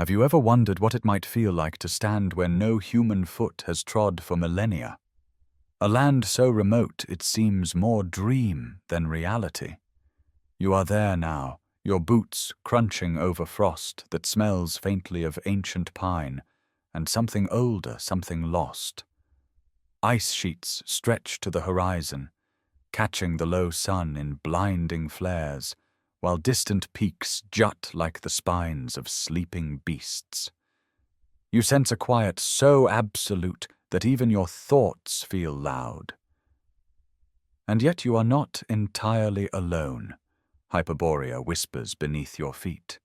Have you ever wondered what it might feel like to stand where no human foot has trod for millennia? A land so remote it seems more dream than reality. You are there now, your boots crunching over frost that smells faintly of ancient pine, and something older, something lost. Ice sheets stretch to the horizon, catching the low sun in blinding flares, while distant peaks jut like the spines of sleeping beasts. You sense a quiet so absolute that even your thoughts feel loud. And yet you are not entirely alone, Hyperborea whispers beneath your feet.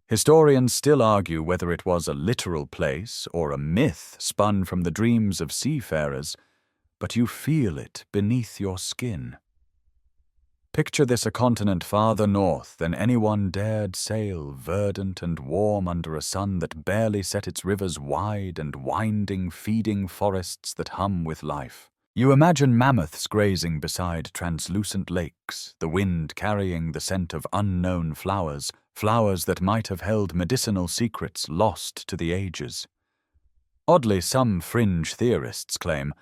Historians still argue whether it was a literal place or a myth spun from the dreams of seafarers, but you feel it beneath your skin. Picture this: a continent farther north than anyone dared sail, verdant and warm under a sun that barely set its rivers wide and winding, feeding forests that hum with life. You imagine mammoths grazing beside translucent lakes, the wind carrying the scent of unknown flowers, flowers that might have held medicinal secrets lost to the ages. Oddly, some fringe theorists claim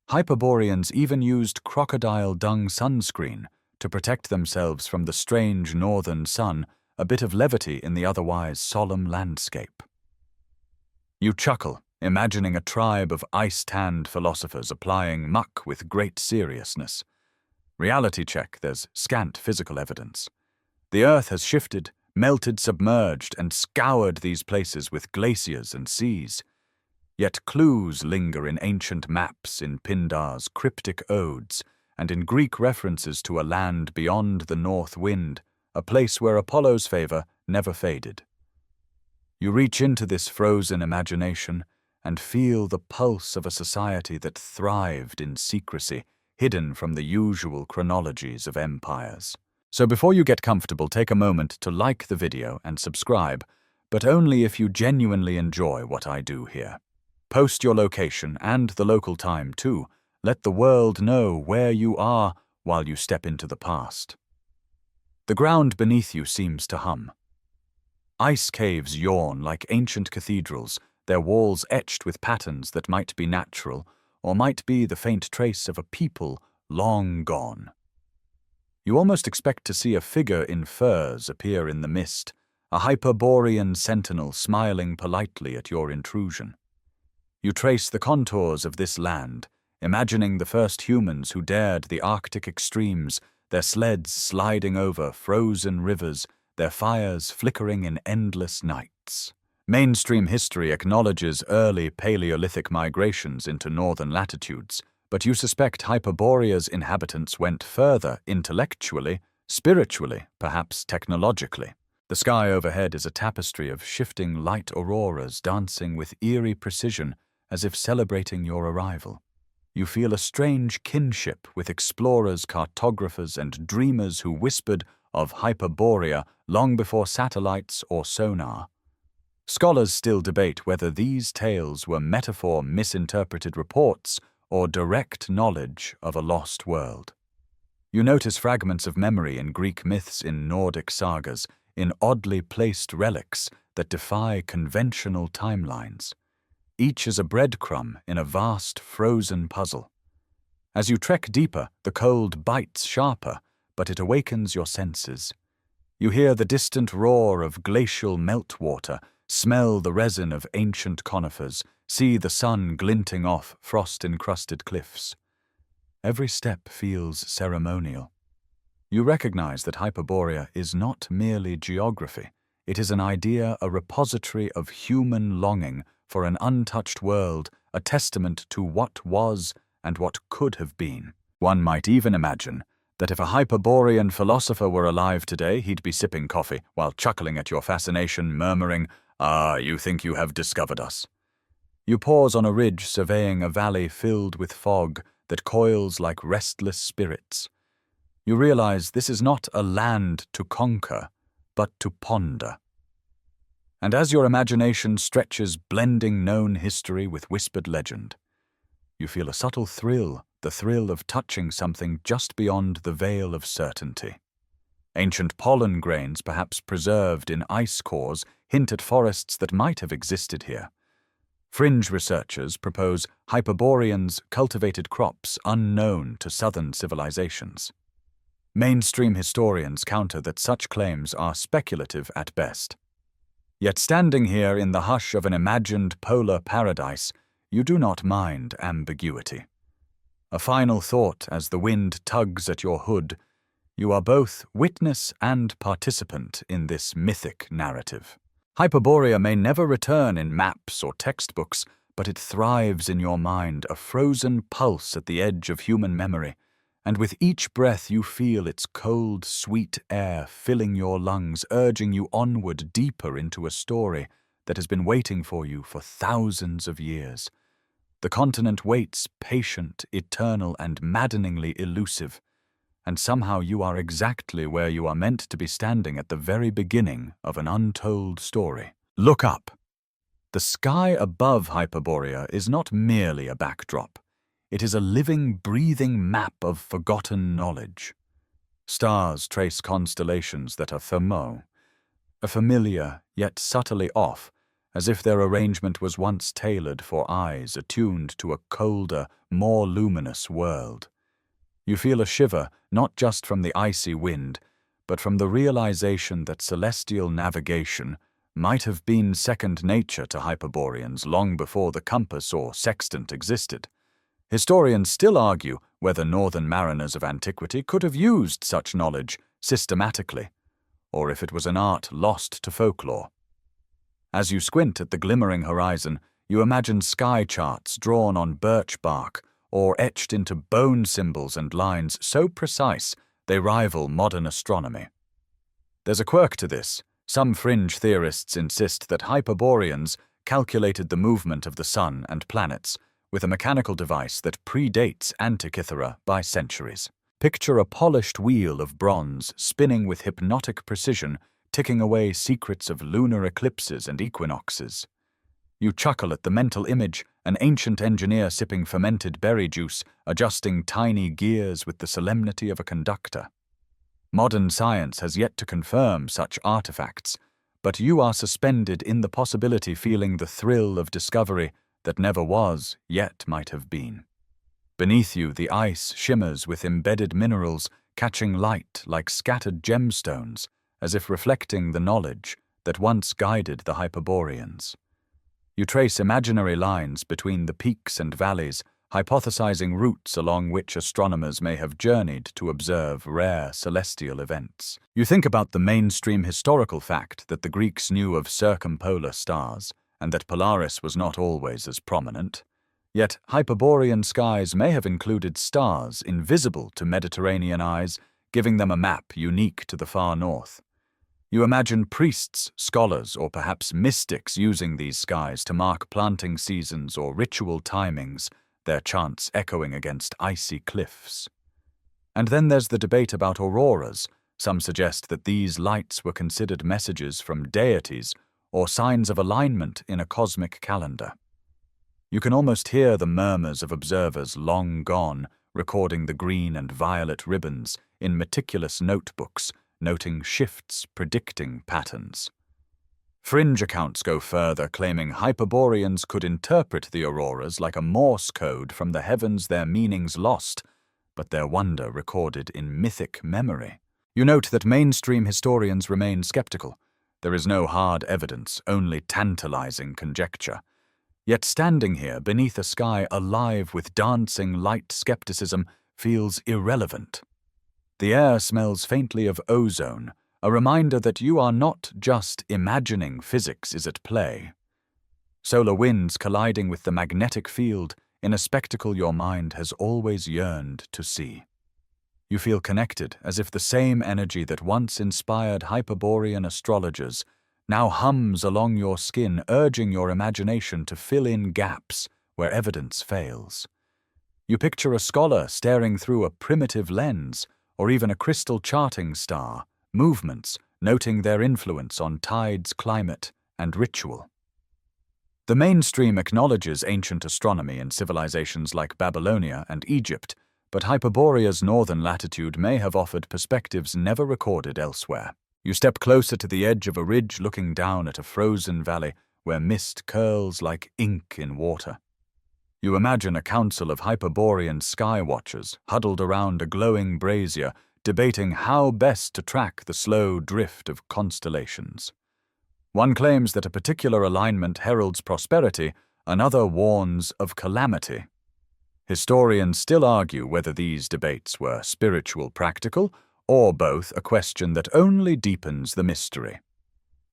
Hyperboreans even used crocodile dung sunscreen to protect themselves from the strange northern sun, a bit of levity in the otherwise solemn landscape. You chuckle, imagining a tribe of ice-tanned philosophers applying muck with great seriousness. Reality check: there's scant physical evidence. The earth has shifted, melted, submerged, and scoured these places with glaciers and seas. Yet clues linger in ancient maps, in Pindar's cryptic odes, and in Greek references to a land beyond the north wind, a place where Apollo's favor never faded. You reach into this frozen imagination and feel the pulse of a society that thrived in secrecy, hidden from the usual chronologies of empires. So before you get comfortable, take a moment to like the video and subscribe, but only if you genuinely enjoy what I do here. Post your location and the local time too. Let the world know where you are while you step into the past. The ground beneath you seems to hum. Ice caves yawn like ancient cathedrals, their walls etched with patterns that might be natural or might be the faint trace of a people long gone. You almost expect to see a figure in furs appear in the mist, a Hyperborean sentinel smiling politely at your intrusion. You trace the contours of this land, imagining the first humans who dared the Arctic extremes, their sleds sliding over frozen rivers, their fires flickering in endless nights. Mainstream history acknowledges early Paleolithic migrations into northern latitudes, but you suspect Hyperborea's inhabitants went further intellectually, spiritually, perhaps technologically. The sky overhead is a tapestry of shifting light auroras dancing with eerie precision, as if celebrating your arrival. You feel a strange kinship with explorers, cartographers, and dreamers who whispered of Hyperborea long before satellites or sonar. Scholars still debate whether these tales were metaphor, misinterpreted reports, or direct knowledge of a lost world. You notice fragments of memory in Greek myths, in Nordic sagas, in oddly placed relics that defy conventional timelines. Each is a breadcrumb in a vast frozen puzzle. As you trek deeper, the cold bites sharper, but it awakens your senses. You hear the distant roar of glacial meltwater, smell the resin of ancient conifers, see the sun glinting off frost-encrusted cliffs. Every step feels ceremonial. You recognize that Hyperborea is not merely geography. It is an idea, a repository of human longing for an untouched world, a testament to what was and what could have been. One might even imagine that if a Hyperborean philosopher were alive today, he'd be sipping coffee while chuckling at your fascination, murmuring, "Ah, you think you have discovered us." You pause on a ridge surveying a valley filled with fog that coils like restless spirits. You realize this is not a land to conquer, but to ponder. And as your imagination stretches, blending known history with whispered legend, you feel a subtle thrill, the thrill of touching something just beyond the veil of certainty. Ancient pollen grains, perhaps preserved in ice cores, hint at forests that might have existed here. Fringe researchers propose Hyperboreans cultivated crops unknown to southern civilizations. Mainstream historians counter that such claims are speculative at best. Yet standing here in the hush of an imagined polar paradise, you do not mind ambiguity. A final thought as the wind tugs at your hood: you are both witness and participant in this mythic narrative. Hyperborea may never return in maps or textbooks, but it thrives in your mind, a frozen pulse at the edge of human memory, and with each breath you feel its cold, sweet air filling your lungs, urging you onward deeper into a story that has been waiting for you for thousands of years. The continent waits, patient, eternal, and maddeningly elusive, and somehow you are exactly where you are meant to be, standing at the very beginning of an untold story. Look up. The sky above Hyperborea is not merely a backdrop. It is a living, breathing map of forgotten knowledge. Stars trace constellations that are thermo, a familiar yet subtly off, as if their arrangement was once tailored for eyes attuned to a colder, more luminous world. You feel a shiver, not just from the icy wind, but from the realization that celestial navigation might have been second nature to Hyperboreans long before the compass or sextant existed. Historians still argue whether northern mariners of antiquity could have used such knowledge systematically, or if it was an art lost to folklore. As you squint at the glimmering horizon, you imagine sky charts drawn on birch bark or etched into bone symbols and lines so precise they rival modern astronomy. There's a quirk to this. Some fringe theorists insist that Hyperboreans calculated the movement of the sun and planets with a mechanical device that predates Antikythera by centuries. Picture a polished wheel of bronze spinning with hypnotic precision, ticking away secrets of lunar eclipses and equinoxes. You chuckle at the mental image, an ancient engineer sipping fermented berry juice, adjusting tiny gears with the solemnity of a conductor. Modern science has yet to confirm such artifacts, but you are suspended in the possibility, feeling the thrill of discovery that never was, yet might have been. Beneath you, the ice shimmers with embedded minerals, catching light like scattered gemstones, as if reflecting the knowledge that once guided the Hyperboreans. You trace imaginary lines between the peaks and valleys, hypothesizing routes along which astronomers may have journeyed to observe rare celestial events. You think about the mainstream historical fact that the Greeks knew of circumpolar stars, and that Polaris was not always as prominent. Yet Hyperborean skies may have included stars invisible to Mediterranean eyes, giving them a map unique to the far north. You imagine priests, scholars, or perhaps mystics using these skies to mark planting seasons or ritual timings, their chants echoing against icy cliffs. And then there's the debate about auroras. Some suggest that these lights were considered messages from deities or signs of alignment in a cosmic calendar. You can almost hear the murmurs of observers long gone, recording the green and violet ribbons in meticulous notebooks, noting shifts, predicting patterns. Fringe accounts go further, claiming Hyperboreans could interpret the auroras like a Morse code from the heavens, their meanings lost, but their wonder recorded in mythic memory. You note that mainstream historians remain skeptical. There is no hard evidence, only tantalizing conjecture. Yet standing here beneath a sky alive with dancing light, skepticism feels irrelevant. The air smells faintly of ozone, a reminder that you are not just imagining physics is at play. Solar winds colliding with the magnetic field in a spectacle your mind has always yearned to see. You feel connected, as if the same energy that once inspired Hyperborean astrologers now hums along your skin, urging your imagination to fill in gaps where evidence fails. You picture a scholar staring through a primitive lens, or even a crystal charting star, movements, noting their influence on tides, climate, and ritual. The mainstream acknowledges ancient astronomy in civilizations like Babylonia and Egypt, but Hyperborea's northern latitude may have offered perspectives never recorded elsewhere. You step closer to the edge of a ridge, looking down at a frozen valley where mist curls like ink in water. You imagine a council of Hyperborean sky watchers huddled around a glowing brazier, debating how best to track the slow drift of constellations. One claims that a particular alignment heralds prosperity, another warns of calamity. Historians still argue whether these debates were spiritual practical, or both, a question that only deepens the mystery.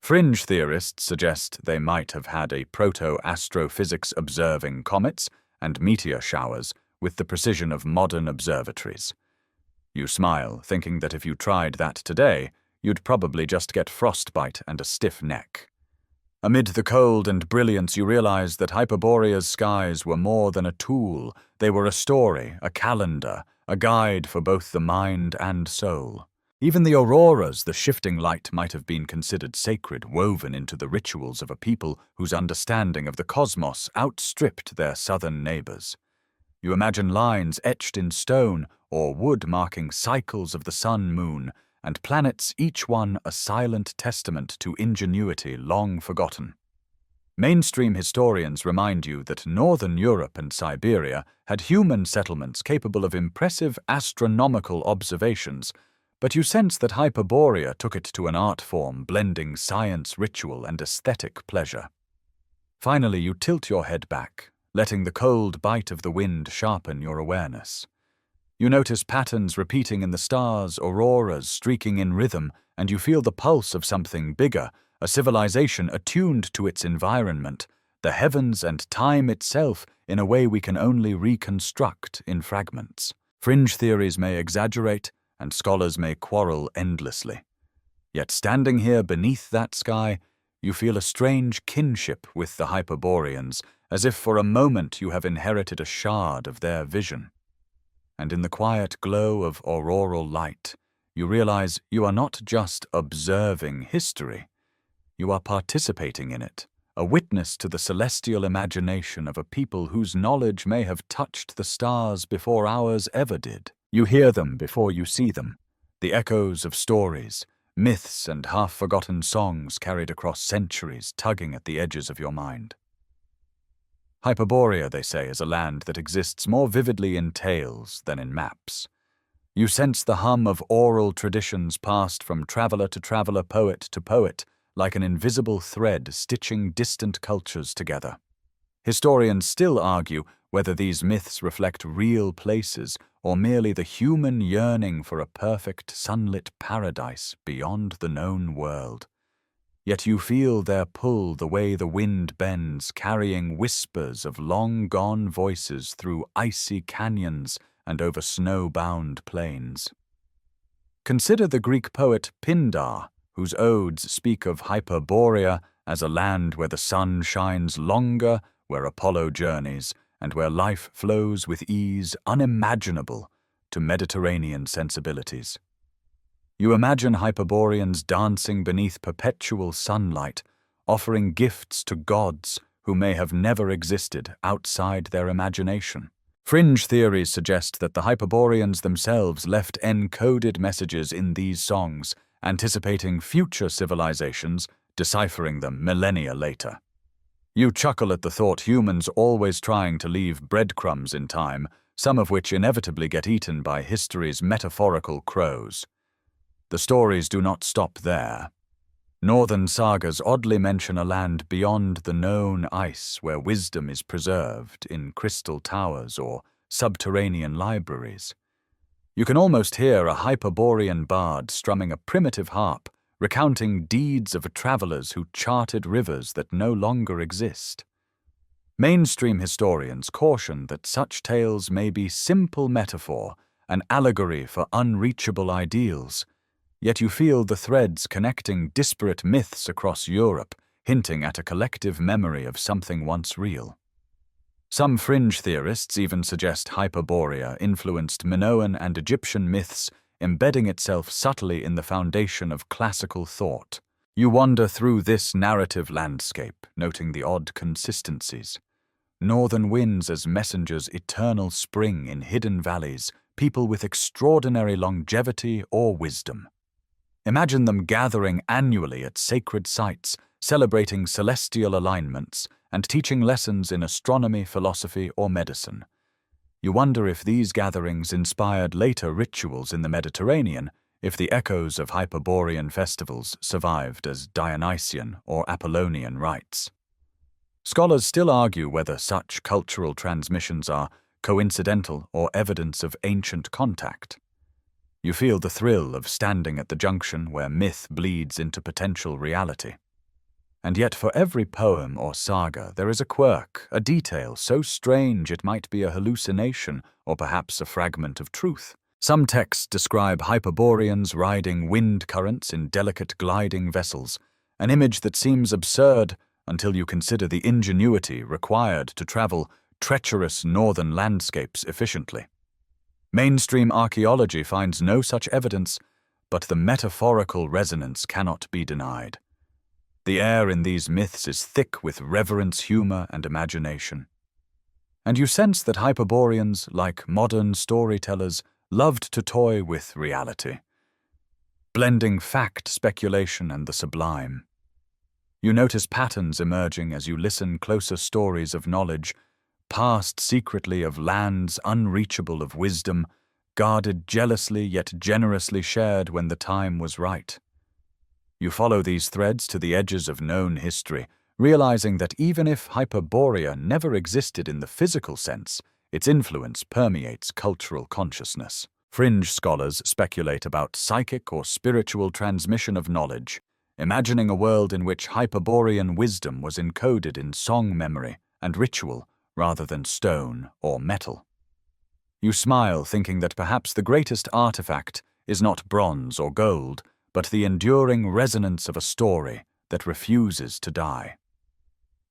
Fringe theorists suggest they might have had a proto-astrophysics observing comets and meteor showers with the precision of modern observatories. You smile, thinking that if you tried that today, you'd probably just get frostbite and a stiff neck. Amid the cold and brilliance, you realize that Hyperborea's skies were more than a tool. They were a story, a calendar, a guide for both the mind and soul. Even the auroras, the shifting light, might have been considered sacred, woven into the rituals of a people whose understanding of the cosmos outstripped their southern neighbors. You imagine lines etched in stone or wood marking cycles of the sun-moon, and planets, each one a silent testament to ingenuity long forgotten. Mainstream historians remind you that northern Europe and Siberia had human settlements capable of impressive astronomical observations, but you sense that Hyperborea took it to an art form blending science, ritual, and aesthetic pleasure. Finally, you tilt your head back, letting the cold bite of the wind sharpen your awareness. You notice patterns repeating in the stars, auroras streaking in rhythm, and you feel the pulse of something bigger, a civilization attuned to its environment, the heavens and time itself, in a way we can only reconstruct in fragments. Fringe theories may exaggerate, and scholars may quarrel endlessly. Yet standing here beneath that sky, you feel a strange kinship with the Hyperboreans, as if for a moment you have inherited a shard of their vision. And in the quiet glow of auroral light, you realize you are not just observing history, you are participating in it, a witness to the celestial imagination of a people whose knowledge may have touched the stars before ours ever did. You hear them before you see them, the echoes of stories, myths, and half-forgotten songs carried across centuries, tugging at the edges of your mind. Hyperborea, they say, is a land that exists more vividly in tales than in maps. You sense the hum of oral traditions passed from traveler to traveler, poet to poet, like an invisible thread stitching distant cultures together. Historians still argue whether these myths reflect real places or merely the human yearning for a perfect sunlit paradise beyond the known world. Yet you feel their pull the way the wind bends, carrying whispers of long-gone voices through icy canyons and over snow-bound plains. Consider the Greek poet Pindar, whose odes speak of Hyperborea as a land where the sun shines longer, where Apollo journeys, and where life flows with ease unimaginable to Mediterranean sensibilities. You imagine Hyperboreans dancing beneath perpetual sunlight, offering gifts to gods who may have never existed outside their imagination. Fringe theories suggest that the Hyperboreans themselves left encoded messages in these songs, anticipating future civilizations, deciphering them millennia later. You chuckle at the thought, humans always trying to leave breadcrumbs in time, some of which inevitably get eaten by history's metaphorical crows. The stories do not stop there. Northern sagas oddly mention a land beyond the known ice where wisdom is preserved in crystal towers or subterranean libraries. You can almost hear a Hyperborean bard strumming a primitive harp, recounting deeds of travelers who charted rivers that no longer exist. Mainstream historians caution that such tales may be simple metaphor, an allegory for unreachable ideals, yet you feel the threads connecting disparate myths across Europe, hinting at a collective memory of something once real. Some fringe theorists even suggest Hyperborea influenced Minoan and Egyptian myths, embedding itself subtly in the foundation of classical thought. You wander through this narrative landscape, noting the odd consistencies. Northern winds as messengers, eternal spring in hidden valleys, people with extraordinary longevity or wisdom. Imagine them gathering annually at sacred sites, celebrating celestial alignments, and teaching lessons in astronomy, philosophy, or medicine. You wonder if these gatherings inspired later rituals in the Mediterranean, if the echoes of Hyperborean festivals survived as Dionysian or Apollonian rites. Scholars still argue whether such cultural transmissions are coincidental or evidence of ancient contact. You feel the thrill of standing at the junction where myth bleeds into potential reality. And yet for every poem or saga there is a quirk, a detail so strange it might be a hallucination or perhaps a fragment of truth. Some texts describe Hyperboreans riding wind currents in delicate gliding vessels, an image that seems absurd until you consider the ingenuity required to travel treacherous northern landscapes efficiently. Mainstream archaeology finds no such evidence, but the metaphorical resonance cannot be denied. The air in these myths is thick with reverence, humor, and imagination. And you sense that Hyperboreans, like modern storytellers, loved to toy with reality, blending fact, speculation, and the sublime. You notice patterns emerging as you listen closer stories of knowledge, passed secretly of lands unreachable of wisdom, guarded jealously yet generously shared when the time was right. You follow these threads to the edges of known history, realizing that even if Hyperborea never existed in the physical sense, its influence permeates cultural consciousness. Fringe scholars speculate about psychic or spiritual transmission of knowledge, imagining a world in which Hyperborean wisdom was encoded in song memory and ritual rather than stone or metal. You smile, thinking that perhaps the greatest artifact is not bronze or gold, but the enduring resonance of a story that refuses to die.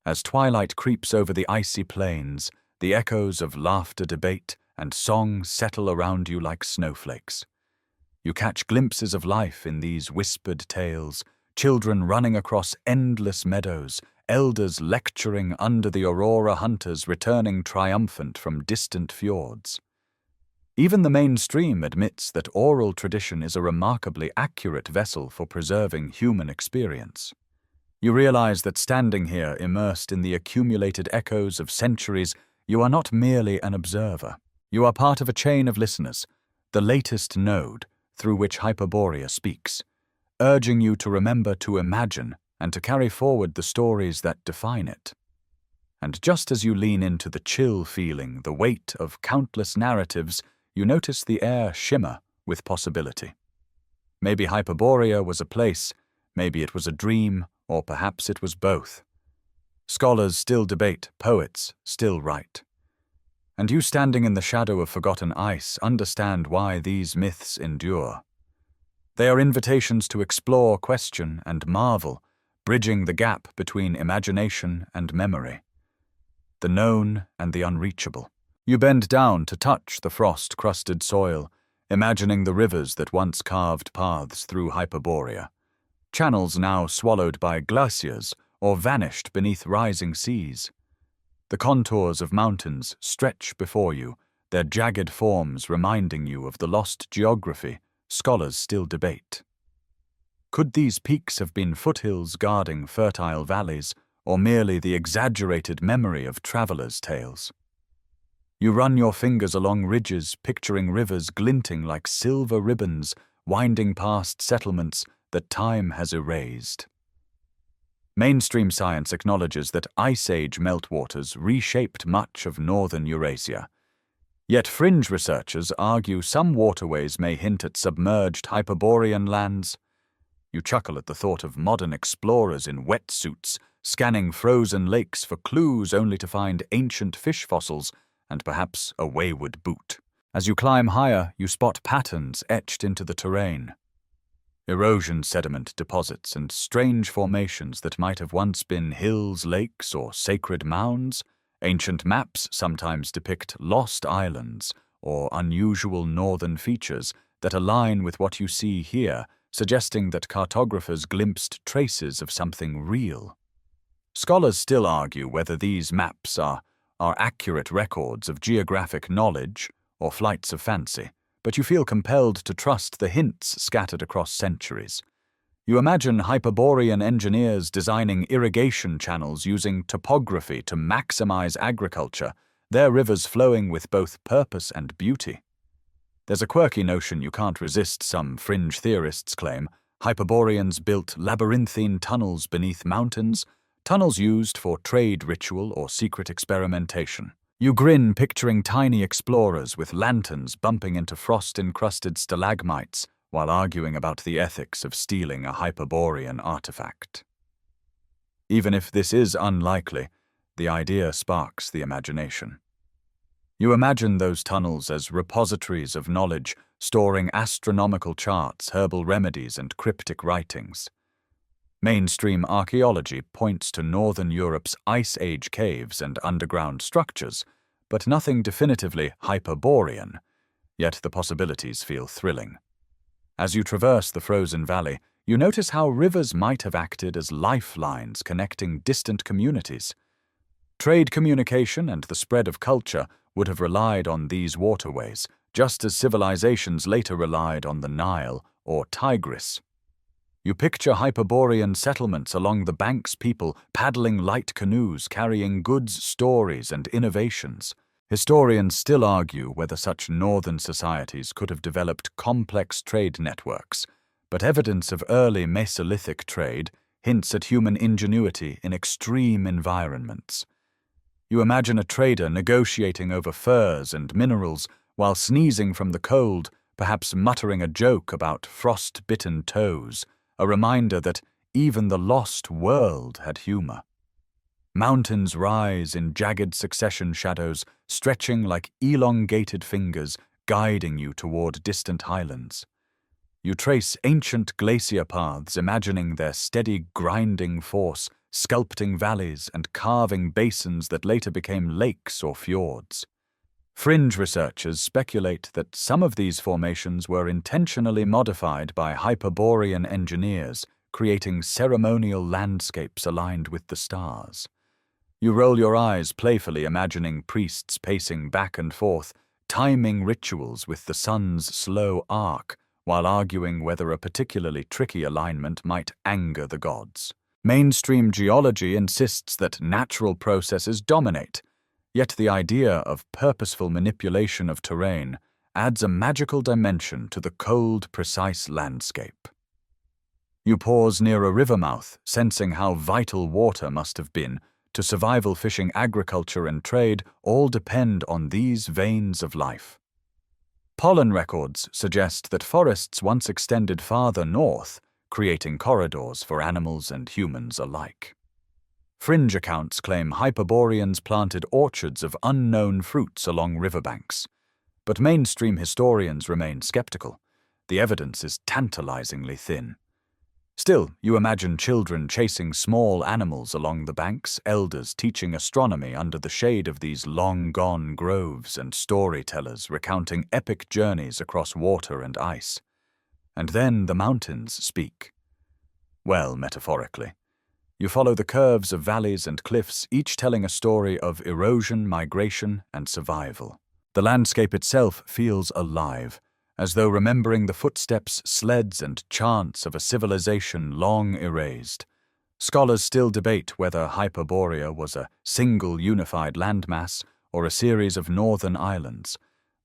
As twilight creeps over the icy plains, the echoes of laughter, debate, and song settle around you like snowflakes. You catch glimpses of life in these whispered tales, children running across endless meadows, elders lecturing under the aurora, hunters returning triumphant from distant fjords. Even the mainstream admits that oral tradition is a remarkably accurate vessel for preserving human experience. You realize that standing here, immersed in the accumulated echoes of centuries, you are not merely an observer. You are part of a chain of listeners, the latest node through which Hyperborea speaks, urging you to remember to imagine and to carry forward the stories that define it. And just as you lean into the chill feeling, the weight of countless narratives, you notice the air shimmer with possibility. Maybe Hyperborea was a place, maybe it was a dream, or perhaps it was both. Scholars still debate, poets still write. And you, standing in the shadow of forgotten ice, understand why these myths endure. They are invitations to explore, question, and marvel, bridging the gap between imagination and memory, the known and the unreachable. You bend down to touch the frost-crusted soil, imagining the rivers that once carved paths through Hyperborea, channels now swallowed by glaciers or vanished beneath rising seas. The contours of mountains stretch before you, their jagged forms reminding you of the lost geography scholars still debate. Could these peaks have been foothills guarding fertile valleys, or merely the exaggerated memory of travelers' tales? You run your fingers along ridges, picturing rivers glinting like silver ribbons, winding past settlements that time has erased. Mainstream science acknowledges that Ice Age meltwaters reshaped much of northern Eurasia. Yet fringe researchers argue some waterways may hint at submerged Hyperborean lands. You chuckle at the thought of modern explorers in wetsuits, scanning frozen lakes for clues only to find ancient fish fossils and perhaps a wayward boot. As you climb higher, you spot patterns etched into the terrain. Erosion sediment deposits and strange formations that might have once been hills, lakes, or sacred mounds. Ancient maps sometimes depict lost islands or unusual northern features that align with what you see here, suggesting that cartographers glimpsed traces of something real. Scholars still argue whether these maps are accurate records of geographic knowledge or flights of fancy, but you feel compelled to trust the hints scattered across centuries. You imagine Hyperborean engineers designing irrigation channels using topography to maximize agriculture, their rivers flowing with both purpose and beauty. There's a quirky notion you can't resist, some fringe theorists claim. Hyperboreans built labyrinthine tunnels beneath mountains, tunnels used for trade ritual or secret experimentation. You grin picturing tiny explorers with lanterns bumping into frost-encrusted stalagmites while arguing about the ethics of stealing a Hyperborean artifact. Even if this is unlikely, the idea sparks the imagination. You imagine those tunnels as repositories of knowledge, storing astronomical charts, herbal remedies, and cryptic writings. Mainstream archaeology points to Northern Europe's Ice Age caves and underground structures, but nothing definitively Hyperborean, yet the possibilities feel thrilling. As you traverse the frozen valley, you notice how rivers might have acted as lifelines connecting distant communities. Trade communication and the spread of culture would have relied on these waterways, just as civilizations later relied on the Nile or Tigris. You picture Hyperborean settlements along the banks, people paddling light canoes carrying goods, stories, and innovations. Historians still argue whether such northern societies could have developed complex trade networks, but evidence of early Mesolithic trade hints at human ingenuity in extreme environments. You imagine a trader negotiating over furs and minerals while sneezing from the cold, perhaps muttering a joke about frost-bitten toes, a reminder that even the lost world had humor. Mountains rise in jagged succession shadows, stretching like elongated fingers, guiding you toward distant highlands. You trace ancient glacier paths, imagining their steady grinding force, sculpting valleys and carving basins that later became lakes or fjords. Fringe researchers speculate that some of these formations were intentionally modified by Hyperborean engineers, creating ceremonial landscapes aligned with the stars. You roll your eyes playfully, imagining priests pacing back and forth, timing rituals with the sun's slow arc, while arguing whether a particularly tricky alignment might anger the gods. Mainstream geology insists that natural processes dominate, yet the idea of purposeful manipulation of terrain adds a magical dimension to the cold, precise landscape. You pause near a river mouth, sensing how vital water must have been. To survival, fishing, agriculture, and trade all depend on these veins of life. Pollen records suggest that forests once extended farther north, creating corridors for animals and humans alike. Fringe accounts claim Hyperboreans planted orchards of unknown fruits along riverbanks, but mainstream historians remain skeptical. The evidence is tantalizingly thin. Still, you imagine children chasing small animals along the banks, elders teaching astronomy under the shade of these long-gone groves, and storytellers recounting epic journeys across water and ice. And then the mountains speak. Well, metaphorically. You follow the curves of valleys and cliffs, each telling a story of erosion, migration, and survival. The landscape itself feels alive, as though remembering the footsteps, sleds, and chants of a civilization long erased. Scholars still debate whether Hyperborea was a single unified landmass or a series of northern islands,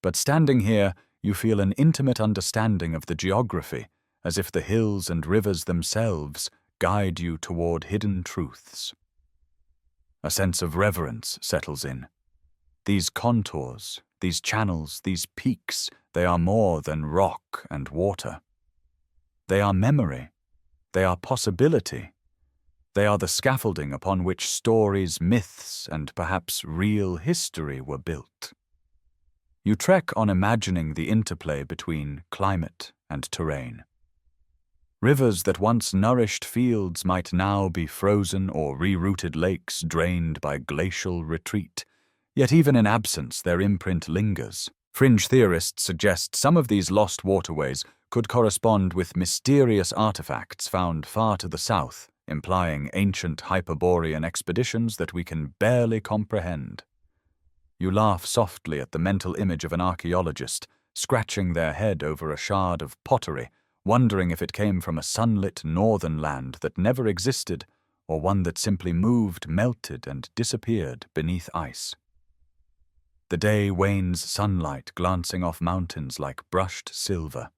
but standing here, you feel an intimate understanding of the geography, as if the hills and rivers themselves guide you toward hidden truths. A sense of reverence settles in. These contours, these channels, these peaks, they are more than rock and water. They are memory. They are possibility. They are the scaffolding upon which stories, myths, and perhaps real history were built. You trek on imagining the interplay between climate and terrain. Rivers that once nourished fields might now be frozen or rerouted lakes drained by glacial retreat. Yet even in absence, their imprint lingers. Fringe theorists suggest some of these lost waterways could correspond with mysterious artifacts found far to the south, implying ancient Hyperborean expeditions that we can barely comprehend. You laugh softly at the mental image of an archaeologist, scratching their head over a shard of pottery, wondering if it came from a sunlit northern land that never existed, or one that simply moved, melted, and disappeared beneath ice. The day wanes, sunlight glancing off mountains like brushed silver.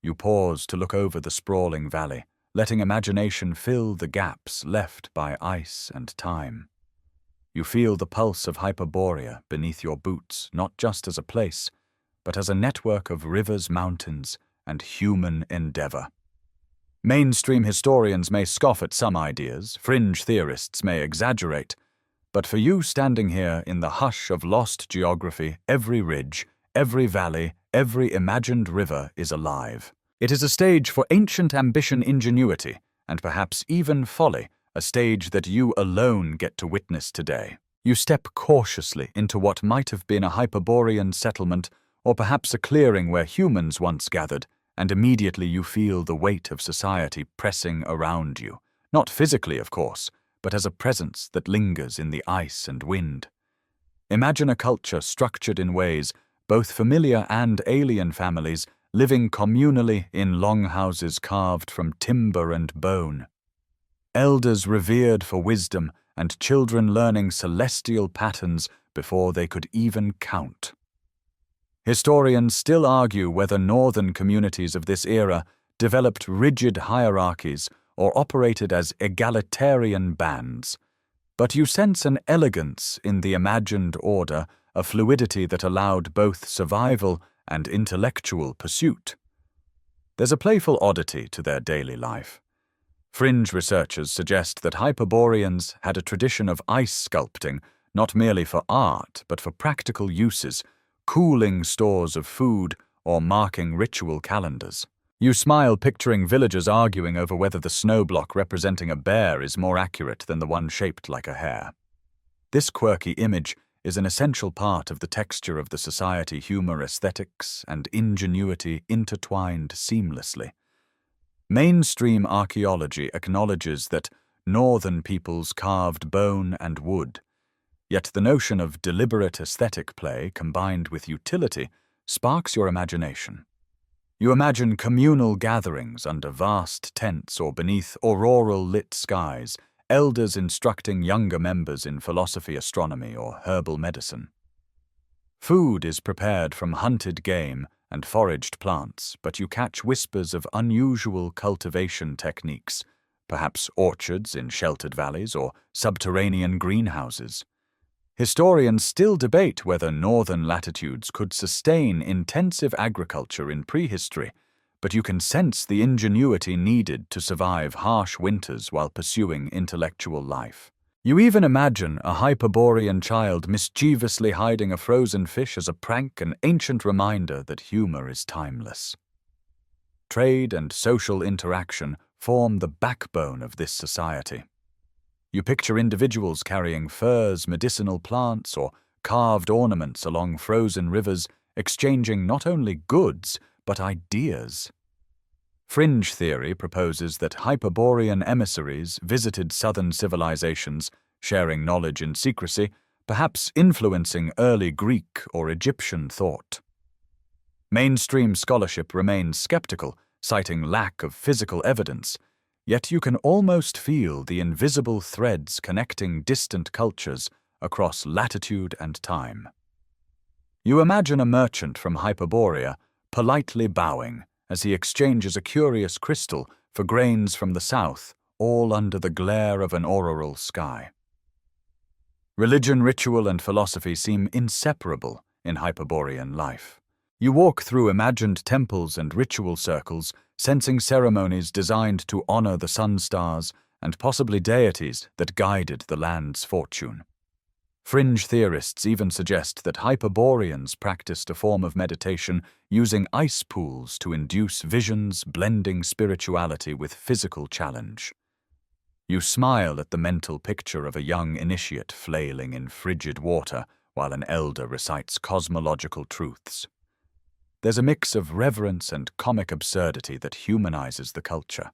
You pause to look over the sprawling valley, letting imagination fill the gaps left by ice and time. You feel the pulse of Hyperborea beneath your boots, not just as a place, but as a network of rivers, mountains, and human endeavor. Mainstream historians may scoff at some ideas, fringe theorists may exaggerate, but for you standing here in the hush of lost geography, every ridge, every valley, every imagined river is alive. It is a stage for ancient ambition, ingenuity, and perhaps even folly, a stage that you alone get to witness today. You step cautiously into what might have been a Hyperborean settlement, or perhaps a clearing where humans once gathered, and immediately you feel the weight of society pressing around you. Not physically, of course, but as a presence that lingers in the ice and wind. Imagine a culture structured in ways, both familiar and alien families, living communally in longhouses carved from timber and bone. Elders revered for wisdom, and children learning celestial patterns before they could even count. Historians still argue whether northern communities of this era developed rigid hierarchies or operated as egalitarian bands, but you sense an elegance in the imagined order, a fluidity that allowed both survival and intellectual pursuit. There's a playful oddity to their daily life. Fringe researchers suggest that Hyperboreans had a tradition of ice sculpting, not merely for art, but for practical uses, cooling stores of food or marking ritual calendars. You smile picturing villagers arguing over whether the snow block representing a bear is more accurate than the one shaped like a hare. This quirky image is an essential part of the texture of the society. Humor, aesthetics, and ingenuity intertwined seamlessly. Mainstream archaeology acknowledges that northern peoples carved bone and wood, yet the notion of deliberate aesthetic play combined with utility sparks your imagination. You imagine communal gatherings under vast tents or beneath auroral-lit skies, elders instructing younger members in philosophy, astronomy, or herbal medicine. Food is prepared from hunted game and foraged plants, but you catch whispers of unusual cultivation techniques, perhaps orchards in sheltered valleys or subterranean greenhouses. Historians still debate whether northern latitudes could sustain intensive agriculture in prehistory, but you can sense the ingenuity needed to survive harsh winters while pursuing intellectual life. You even imagine a Hyperborean child mischievously hiding a frozen fish as a prank, an ancient reminder that humor is timeless. Trade and social interaction form the backbone of this society. You picture individuals carrying furs, medicinal plants, or carved ornaments along frozen rivers, exchanging not only goods, but ideas. Fringe theory proposes that Hyperborean emissaries visited southern civilizations, sharing knowledge in secrecy, perhaps influencing early Greek or Egyptian thought. Mainstream scholarship remains skeptical, citing lack of physical evidence, yet you can almost feel the invisible threads connecting distant cultures across latitude and time. You imagine a merchant from Hyperborea politely bowing as he exchanges a curious crystal for grains from the south, all under the glare of an auroral sky. Religion, ritual, and philosophy seem inseparable in Hyperborean life. You walk through imagined temples and ritual circles, sensing ceremonies designed to honor the sun stars and possibly deities that guided the land's fortune. Fringe theorists even suggest that Hyperboreans practiced a form of meditation using ice pools to induce visions, blending spirituality with physical challenge. You smile at the mental picture of a young initiate flailing in frigid water while an elder recites cosmological truths. There's a mix of reverence and comic absurdity that humanizes the culture.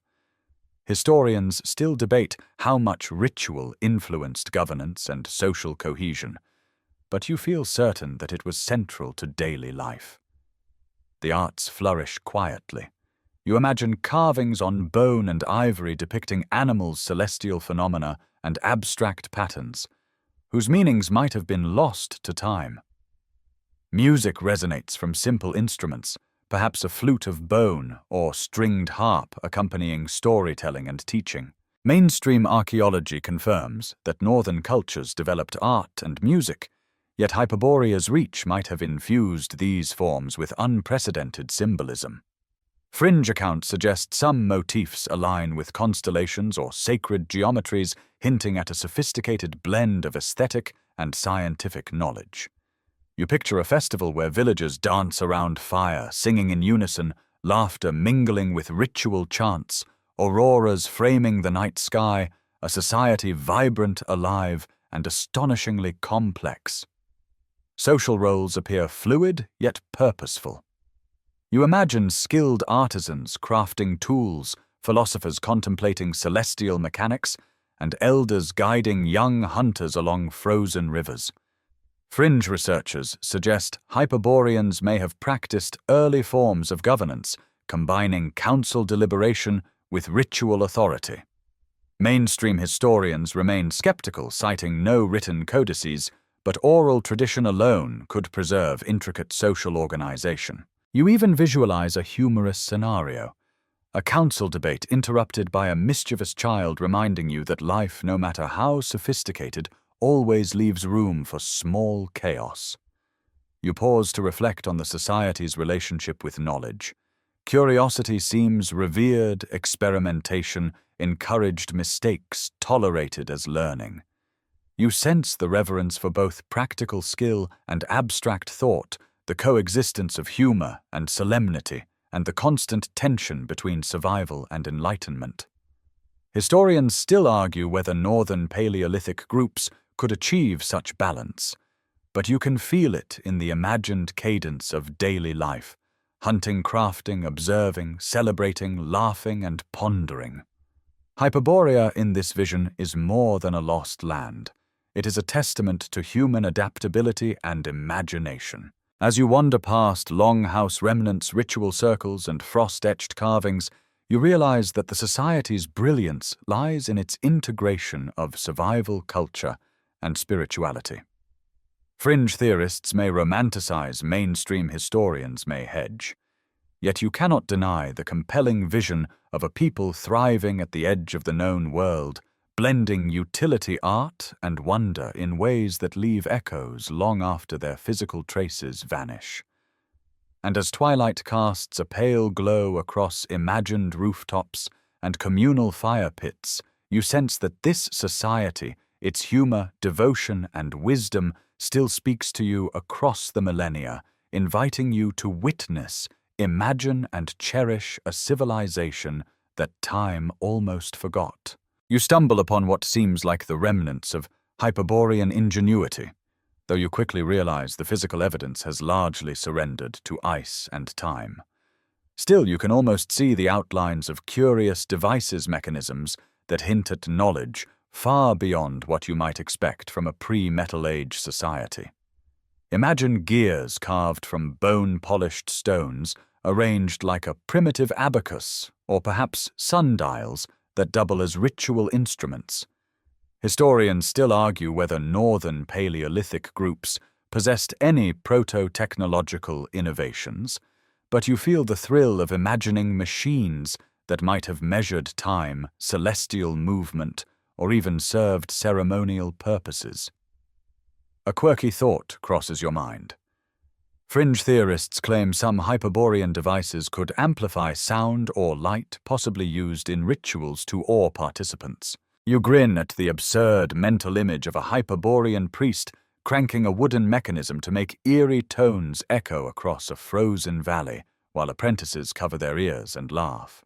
Historians still debate how much ritual influenced governance and social cohesion, but you feel certain that it was central to daily life. The arts flourish quietly. You imagine carvings on bone and ivory depicting animals, celestial phenomena, and abstract patterns, whose meanings might have been lost to time. Music resonates from simple instruments, perhaps a flute of bone or stringed harp accompanying storytelling and teaching. Mainstream archaeology confirms that northern cultures developed art and music, yet Hyperborea's reach might have infused these forms with unprecedented symbolism. Fringe accounts suggest some motifs align with constellations or sacred geometries, hinting at a sophisticated blend of aesthetic and scientific knowledge. You picture a festival where villagers dance around fire, singing in unison, laughter mingling with ritual chants, auroras framing the night sky, a society vibrant, alive, and astonishingly complex. Social roles appear fluid yet purposeful. You imagine skilled artisans crafting tools, philosophers contemplating celestial mechanics, and elders guiding young hunters along frozen rivers. Fringe researchers suggest Hyperboreans may have practiced early forms of governance, combining council deliberation with ritual authority. Mainstream historians remain skeptical, citing no written codices, but oral tradition alone could preserve intricate social organization. You even visualize a humorous scenario, a council debate interrupted by a mischievous child reminding you that life, no matter how sophisticated, always leaves room for small chaos. You pause to reflect on the society's relationship with knowledge. Curiosity seems revered, experimentation encouraged, mistakes tolerated as learning. You sense the reverence for both practical skill and abstract thought, the coexistence of humor and solemnity, and the constant tension between survival and enlightenment. Historians still argue whether northern Paleolithic groups could achieve such balance, but you can feel it in the imagined cadence of daily life, hunting, crafting, observing, celebrating, laughing, and pondering. Hyperborea in this vision is more than a lost land. It is a testament to human adaptability and imagination. As you wander past longhouse remnants, ritual circles, and frost-etched carvings, you realize that the society's brilliance lies in its integration of survival, culture, and spirituality. Fringe theorists may romanticize, mainstream historians may hedge. Yet you cannot deny the compelling vision of a people thriving at the edge of the known world, blending utility, art, and wonder in ways that leave echoes long after their physical traces vanish. And as twilight casts a pale glow across imagined rooftops and communal fire pits, you sense that this society, its humor, devotion, and wisdom still speaks to you across the millennia, inviting you to witness, imagine, and cherish a civilization that time almost forgot. You stumble upon what seems like the remnants of Hyperborean ingenuity, though you quickly realize the physical evidence has largely surrendered to ice and time. Still, you can almost see the outlines of curious devices mechanisms that hint at knowledge far beyond what you might expect from a pre-Metal Age society. Imagine gears carved from bone-polished stones, arranged like a primitive abacus, or perhaps sundials that double as ritual instruments. Historians still argue whether northern Paleolithic groups possessed any proto-technological innovations, but you feel the thrill of imagining machines that might have measured time, celestial movement, or even served ceremonial purposes. A quirky thought crosses your mind. Fringe theorists claim some Hyperborean devices could amplify sound or light, possibly used in rituals to awe participants. You grin at the absurd mental image of a Hyperborean priest cranking a wooden mechanism to make eerie tones echo across a frozen valley, while apprentices cover their ears and laugh.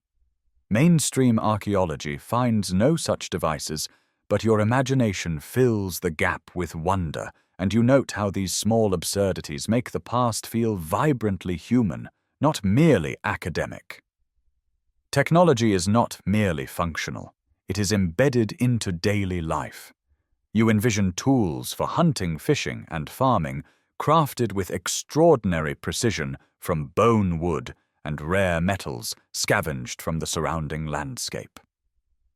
Mainstream archaeology finds no such devices, but your imagination fills the gap with wonder, and you note how these small absurdities make the past feel vibrantly human, not merely academic. Technology is not merely functional. It is embedded into daily life. You envision tools for hunting, fishing, and farming, crafted with extraordinary precision from bone wood and rare metals scavenged from the surrounding landscape.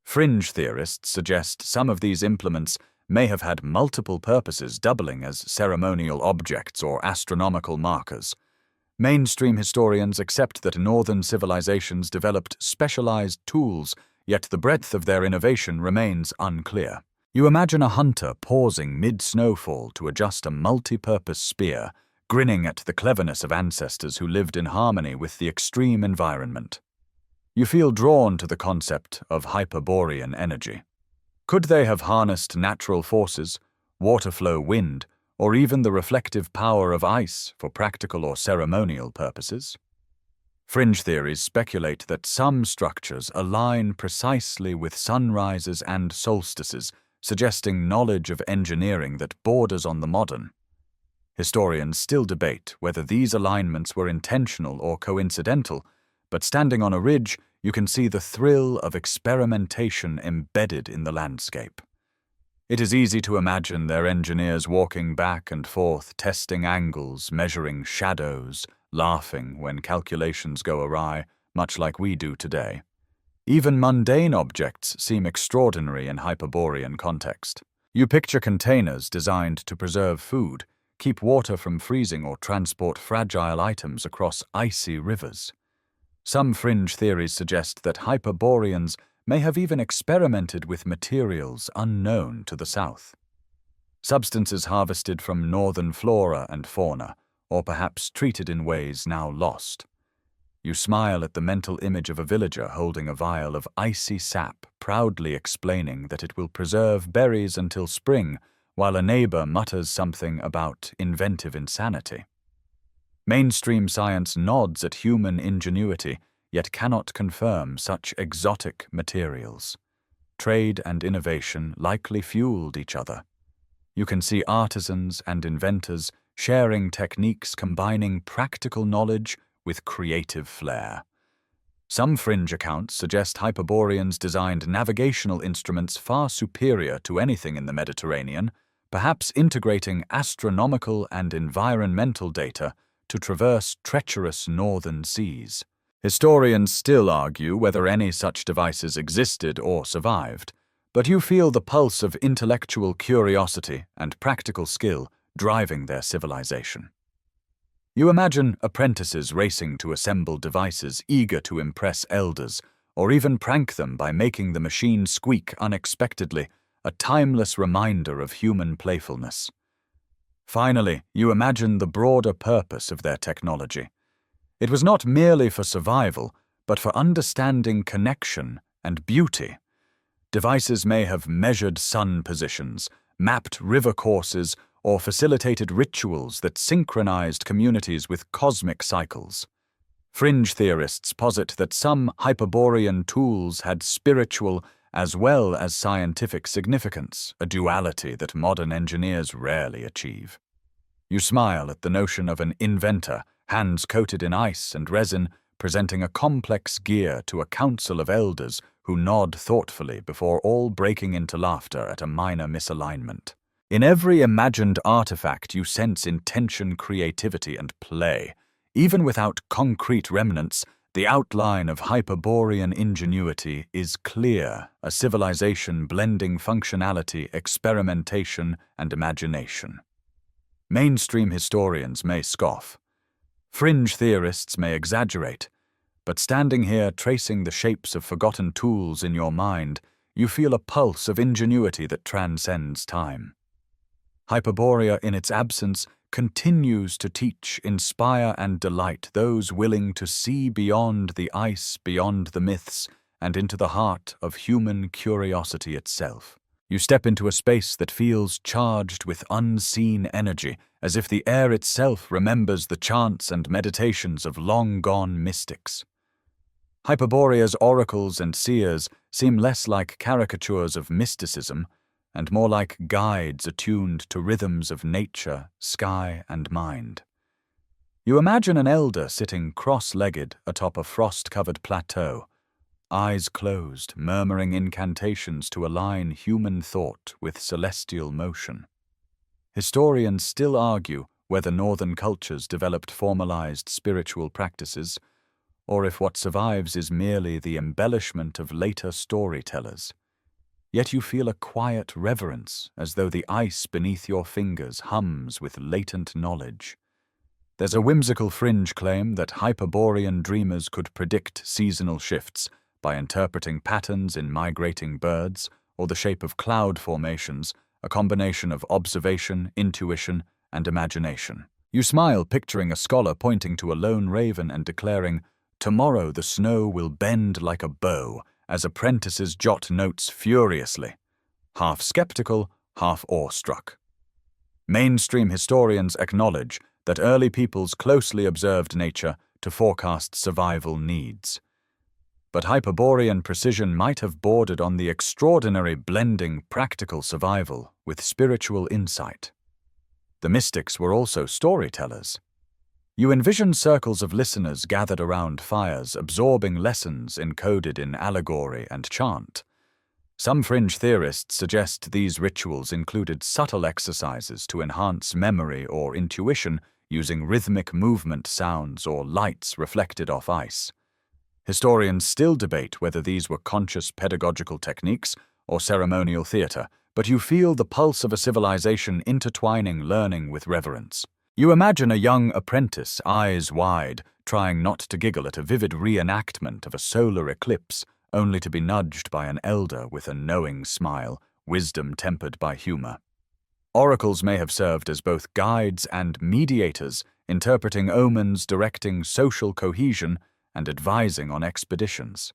Fringe theorists suggest some of these implements may have had multiple purposes, doubling as ceremonial objects or astronomical markers. Mainstream historians accept that northern civilizations developed specialized tools, yet the breadth of their innovation remains unclear. You imagine a hunter pausing mid-snowfall to adjust a multi-purpose spear, grinning at the cleverness of ancestors who lived in harmony with the extreme environment. You feel drawn to the concept of Hyperborean energy. Could they have harnessed natural forces, water flow, wind, or even the reflective power of ice for practical or ceremonial purposes? Fringe theories speculate that some structures align precisely with sunrises and solstices, suggesting knowledge of engineering that borders on the modern. Historians still debate whether these alignments were intentional or coincidental, but standing on a ridge, you can see the thrill of experimentation embedded in the landscape. It is easy to imagine their engineers walking back and forth, testing angles, measuring shadows, laughing when calculations go awry, much like we do today. Even mundane objects seem extraordinary in Hyperborean context. You picture containers designed to preserve food, keep water from freezing, or transport fragile items across icy rivers. Some fringe theories suggest that Hyperboreans may have even experimented with materials unknown to the south. Substances harvested from northern flora and fauna, or perhaps treated in ways now lost. You smile at the mental image of a villager holding a vial of icy sap, proudly explaining that it will preserve berries until spring, while a neighbor mutters something about inventive insanity. Mainstream science nods at human ingenuity, yet cannot confirm such exotic materials. Trade and innovation likely fueled each other. You can see artisans and inventors sharing techniques combining practical knowledge with creative flair. Some fringe accounts suggest Hyperboreans designed navigational instruments far superior to anything in the Mediterranean, perhaps integrating astronomical and environmental data to traverse treacherous northern seas. Historians still argue whether any such devices existed or survived, but you feel the pulse of intellectual curiosity and practical skill driving their civilization. You imagine apprentices racing to assemble devices, eager to impress elders, or even prank them by making the machine squeak unexpectedly, a timeless reminder of human playfulness. Finally, you imagine the broader purpose of their technology. It was not merely for survival, but for understanding connection and beauty. Devices may have measured sun positions, mapped river courses, or facilitated rituals that synchronized communities with cosmic cycles. Fringe theorists posit that some Hyperborean tools had spiritual as well as scientific significance, a duality that modern engineers rarely achieve. You smile at the notion of an inventor, hands coated in ice and resin, presenting a complex gear to a council of elders who nod thoughtfully before all breaking into laughter at a minor misalignment. In every imagined artifact you sense intention, creativity, and play. Even without concrete remnants, the outline of Hyperborean ingenuity is clear, a civilization blending functionality, experimentation, and imagination. Mainstream historians may scoff. Fringe theorists may exaggerate, but standing here tracing the shapes of forgotten tools in your mind, you feel a pulse of ingenuity that transcends time. Hyperborea in its absence continues to teach, inspire, and delight those willing to see beyond the ice, beyond the myths, and into the heart of human curiosity itself. You step into a space that feels charged with unseen energy, as if the air itself remembers the chants and meditations of long-gone mystics. Hyperborea's oracles and seers seem less like caricatures of mysticism and more like guides attuned to rhythms of nature, sky, and mind. You imagine an elder sitting cross-legged atop a frost-covered plateau, eyes closed, murmuring incantations to align human thought with celestial motion. Historians still argue whether northern cultures developed formalized spiritual practices, or if what survives is merely the embellishment of later storytellers. Yet you feel a quiet reverence, as though the ice beneath your fingers hums with latent knowledge. There's a whimsical fringe claim that Hyperborean dreamers could predict seasonal shifts by interpreting patterns in migrating birds or the shape of cloud formations, a combination of observation, intuition, and imagination. You smile, picturing a scholar pointing to a lone raven and declaring, "Tomorrow the snow will bend like a bow," as apprentices jot notes furiously, half skeptical, half awestruck. Mainstream historians acknowledge that early peoples closely observed nature to forecast survival needs. But Hyperborean precision might have bordered on the extraordinary blending practical survival with spiritual insight. The mystics were also storytellers. You envision circles of listeners gathered around fires, absorbing lessons encoded in allegory and chant. Some fringe theorists suggest these rituals included subtle exercises to enhance memory or intuition using rhythmic movement sounds or lights reflected off ice. Historians still debate whether these were conscious pedagogical techniques or ceremonial theater, but you feel the pulse of a civilization intertwining learning with reverence. You imagine a young apprentice, eyes wide, trying not to giggle at a vivid reenactment of a solar eclipse, only to be nudged by an elder with a knowing smile, wisdom tempered by humor. Oracles may have served as both guides and mediators, interpreting omens, directing social cohesion, and advising on expeditions.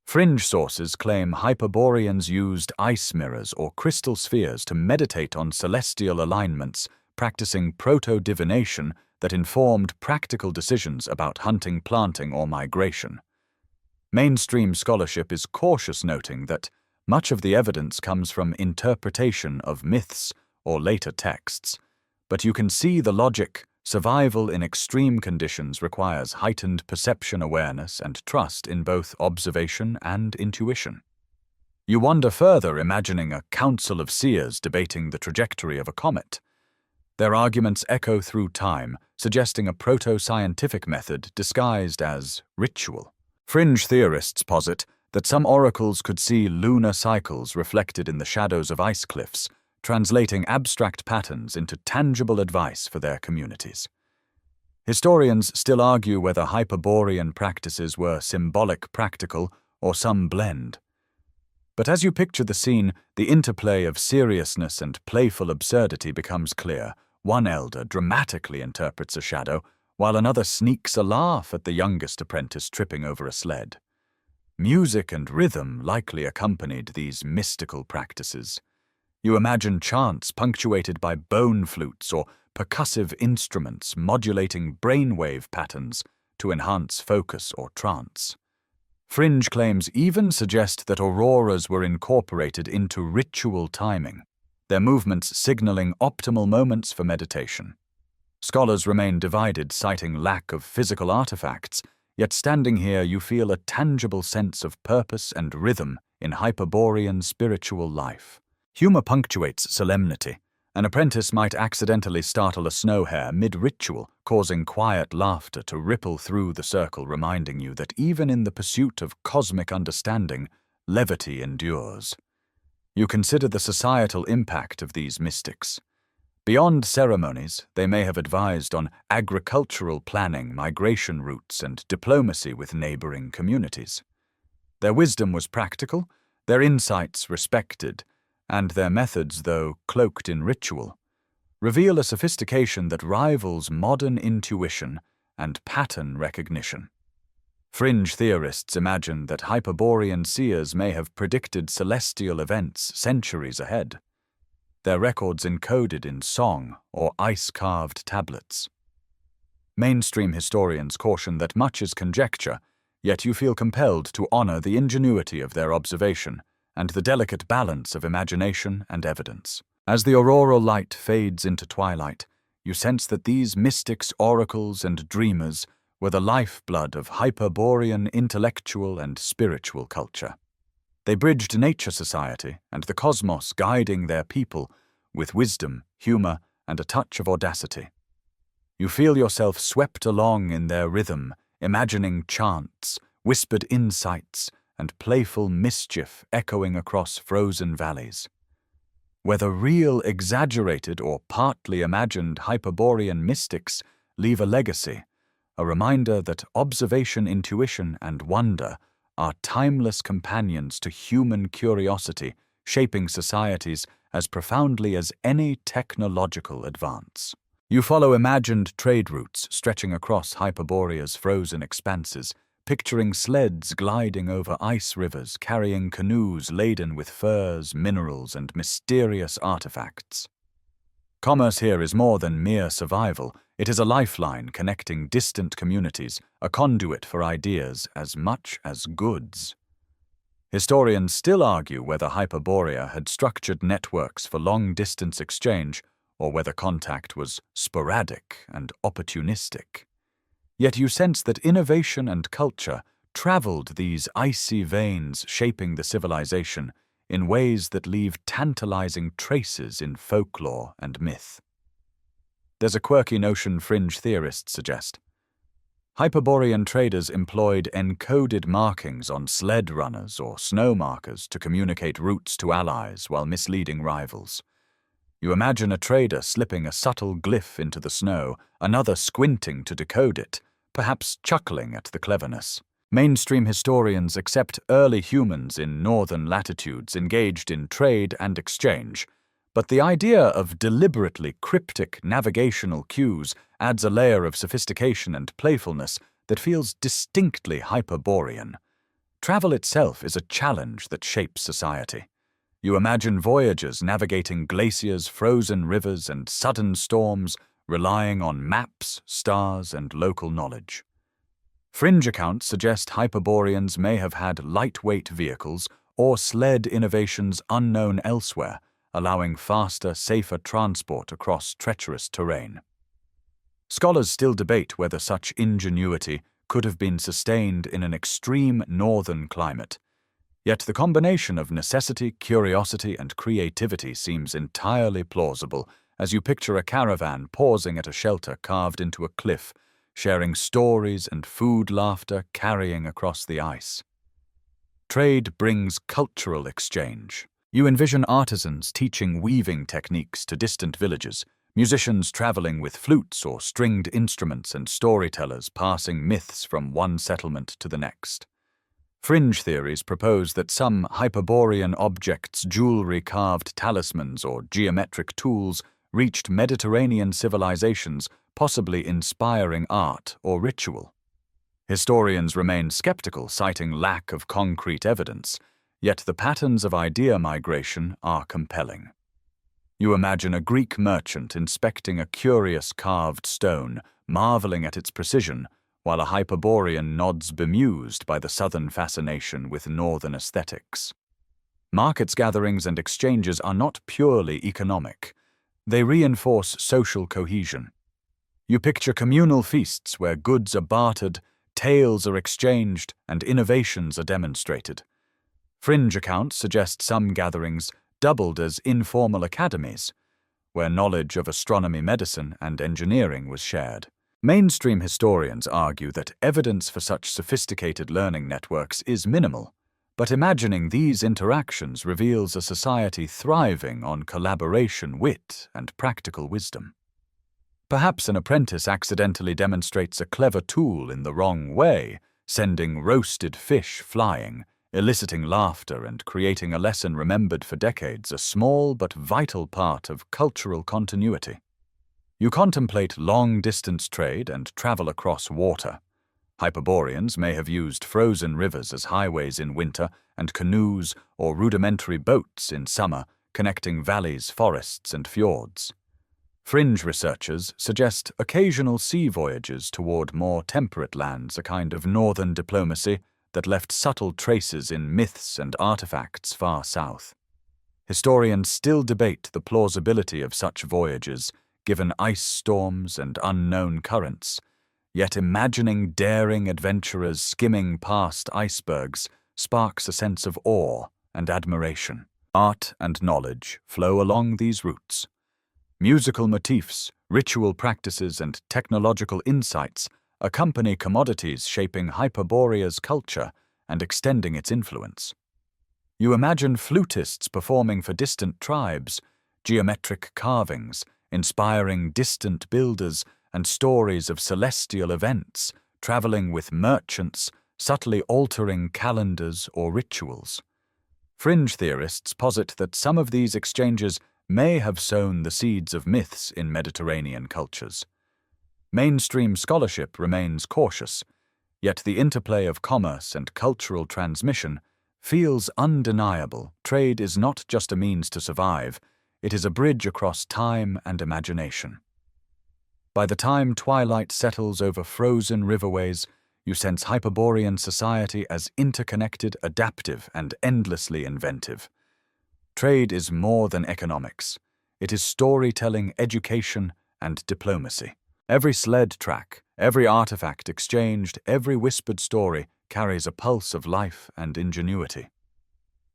Fringe sources claim Hyperboreans used ice mirrors or crystal spheres to meditate on celestial alignments, practicing proto-divination that informed practical decisions about hunting, planting, or migration. Mainstream scholarship is cautious, noting that much of the evidence comes from interpretation of myths or later texts, but you can see the logic. Survival in extreme conditions requires heightened perception awareness and trust in both observation and intuition. You wander further, imagining a council of seers debating the trajectory of a comet. Their arguments echo through time, suggesting a proto-scientific method disguised as ritual. Fringe theorists posit that some oracles could see lunar cycles reflected in the shadows of ice cliffs, translating abstract patterns into tangible advice for their communities. Historians still argue whether Hyperborean practices were symbolic, practical, or some blend. But as you picture the scene, the interplay of seriousness and playful absurdity becomes clear. One elder dramatically interprets a shadow, while another sneaks a laugh at the youngest apprentice tripping over a sled. Music and rhythm likely accompanied these mystical practices. You imagine chants punctuated by bone flutes or percussive instruments modulating brainwave patterns to enhance focus or trance. Fringe claims even suggest that auroras were incorporated into ritual timing, their movements signaling optimal moments for meditation. Scholars remain divided, citing lack of physical artifacts, yet standing here you feel a tangible sense of purpose and rhythm in Hyperborean spiritual life. Humor punctuates solemnity. An apprentice might accidentally startle a snow hare mid-ritual, causing quiet laughter to ripple through the circle, reminding you that even in the pursuit of cosmic understanding, levity endures. You consider the societal impact of these mystics. Beyond ceremonies, they may have advised on agricultural planning, migration routes, and diplomacy with neighboring communities. Their wisdom was practical, their insights respected, and their methods, though cloaked in ritual, reveal a sophistication that rivals modern intuition and pattern recognition. Fringe theorists imagine that Hyperborean seers may have predicted celestial events centuries ahead, their records encoded in song or ice-carved tablets. Mainstream historians caution that much is conjecture, yet you feel compelled to honor the ingenuity of their observation and the delicate balance of imagination and evidence. As the auroral light fades into twilight, you sense that these mystics, oracles, and dreamers were the lifeblood of Hyperborean intellectual and spiritual culture. They bridged nature society and the cosmos, guiding their people with wisdom, humor, and a touch of audacity. You feel yourself swept along in their rhythm, imagining chants, whispered insights, and playful mischief echoing across frozen valleys. Whether real, exaggerated, or partly imagined Hyperborean mystics leave a legacy, a reminder that observation, intuition, and wonder are timeless companions to human curiosity, shaping societies as profoundly as any technological advance. You follow imagined trade routes stretching across Hyperborea's frozen expanses, picturing sleds gliding over ice rivers, carrying canoes laden with furs, minerals, and mysterious artifacts. Commerce here is more than mere survival. It is a lifeline connecting distant communities, a conduit for ideas as much as goods. Historians still argue whether Hyperborea had structured networks for long-distance exchange or whether contact was sporadic and opportunistic. Yet you sense that innovation and culture traveled these icy veins, shaping the civilization in ways that leave tantalizing traces in folklore and myth. There's a quirky notion fringe theorists suggest. Hyperborean traders employed encoded markings on sled runners or snow markers to communicate routes to allies while misleading rivals. You imagine a trader slipping a subtle glyph into the snow, another squinting to decode it, perhaps chuckling at the cleverness. Mainstream historians accept early humans in northern latitudes engaged in trade and exchange, but the idea of deliberately cryptic navigational cues adds a layer of sophistication and playfulness that feels distinctly Hyperborean. Travel itself is a challenge that shapes society. You imagine voyagers navigating glaciers, frozen rivers, and sudden storms, relying on maps, stars, and local knowledge. Fringe accounts suggest Hyperboreans may have had lightweight vehicles or sled innovations unknown elsewhere, allowing faster, safer transport across treacherous terrain. Scholars still debate whether such ingenuity could have been sustained in an extreme northern climate. Yet the combination of necessity, curiosity, and creativity seems entirely plausible as you picture a caravan pausing at a shelter carved into a cliff, sharing stories and food laughter carrying across the ice. Trade brings cultural exchange. You envision artisans teaching weaving techniques to distant villages, musicians traveling with flutes or stringed instruments, and storytellers passing myths from one settlement to the next. Fringe theories propose that some Hyperborean objects, jewelry, carved talismans, or geometric tools reached Mediterranean civilizations, possibly inspiring art or ritual. Historians remain skeptical, citing lack of concrete evidence, yet the patterns of idea migration are compelling. You imagine a Greek merchant inspecting a curious carved stone, marveling at its precision, while a Hyperborean nods bemused by the southern fascination with northern aesthetics. Markets, gatherings, and exchanges are not purely economic. They reinforce social cohesion. You picture communal feasts where goods are bartered, tales are exchanged, and innovations are demonstrated. Fringe accounts suggest some gatherings doubled as informal academies, where knowledge of astronomy, medicine, and engineering was shared. Mainstream historians argue that evidence for such sophisticated learning networks is minimal, but imagining these interactions reveals a society thriving on collaboration, wit, and practical wisdom. Perhaps an apprentice accidentally demonstrates a clever tool in the wrong way, sending roasted fish flying, eliciting laughter and creating a lesson remembered for decades, a small but vital part of cultural continuity. You contemplate long-distance trade and travel across water. Hyperboreans may have used frozen rivers as highways in winter and canoes or rudimentary boats in summer, connecting valleys, forests, and fjords. Fringe researchers suggest occasional sea voyages toward more temperate lands, a kind of northern diplomacy that left subtle traces in myths and artifacts far south. Historians still debate the plausibility of such voyages, given ice storms and unknown currents, Yet imagining daring adventurers skimming past icebergs sparks a sense of awe and admiration. Art and knowledge flow along these routes. Musical motifs, ritual practices, and technological insights accompany commodities shaping Hyperborea's culture and extending its influence. You imagine flutists performing for distant tribes, geometric carvings, inspiring distant builders, and stories of celestial events, traveling with merchants, subtly altering calendars or rituals. Fringe theorists posit that some of these exchanges may have sown the seeds of myths in Mediterranean cultures. Mainstream scholarship remains cautious, yet the interplay of commerce and cultural transmission feels undeniable. Trade is not just a means to survive, it is a bridge across time and imagination. By the time twilight settles over frozen riverways, you sense Hyperborean society as interconnected, adaptive, and endlessly inventive. Trade is more than economics. It is storytelling, education, and diplomacy. Every sled track, every artifact exchanged, every whispered story carries a pulse of life and ingenuity.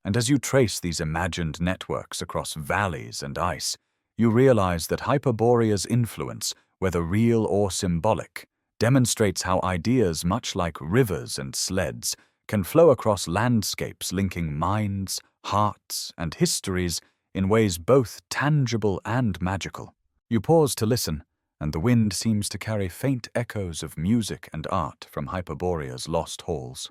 And as you trace these imagined networks across valleys and ice, you realize that Hyperborea's influence, whether real or symbolic, demonstrates how ideas, much like rivers and sleds, can flow across landscapes linking minds, hearts, and histories in ways both tangible and magical. You pause to listen, and the wind seems to carry faint echoes of music and art from Hyperborea's lost halls.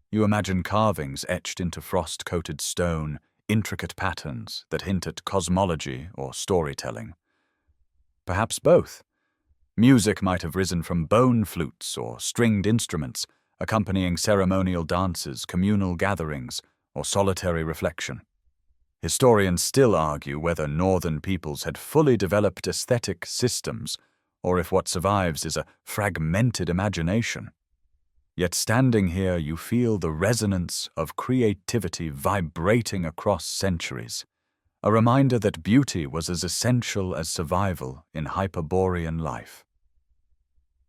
You imagine carvings etched into frost-coated stone, intricate patterns that hint at cosmology or storytelling. Perhaps both. Music might have risen from bone flutes or stringed instruments, accompanying ceremonial dances, communal gatherings, or solitary reflection. Historians still argue whether northern peoples had fully developed aesthetic systems, or if what survives is a fragmented imagination. Yet standing here, you feel the resonance of creativity vibrating across centuries, a reminder that beauty was as essential as survival in Hyperborean life.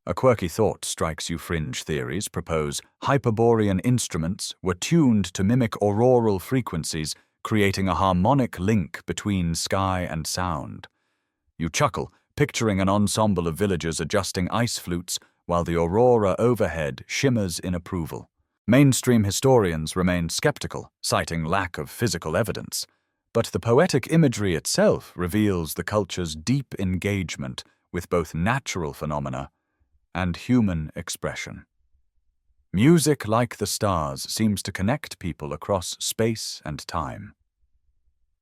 A quirky thought strikes you. Fringe theories propose Hyperborean instruments were tuned to mimic auroral frequencies, creating a harmonic link between sky and sound. You chuckle, picturing an ensemble of villagers adjusting ice flutes while the aurora overhead shimmers in approval. Mainstream historians remain skeptical, citing lack of physical evidence, but the poetic imagery itself reveals the culture's deep engagement with both natural phenomena and human expression. Music, like the stars, seems to connect people across space and time.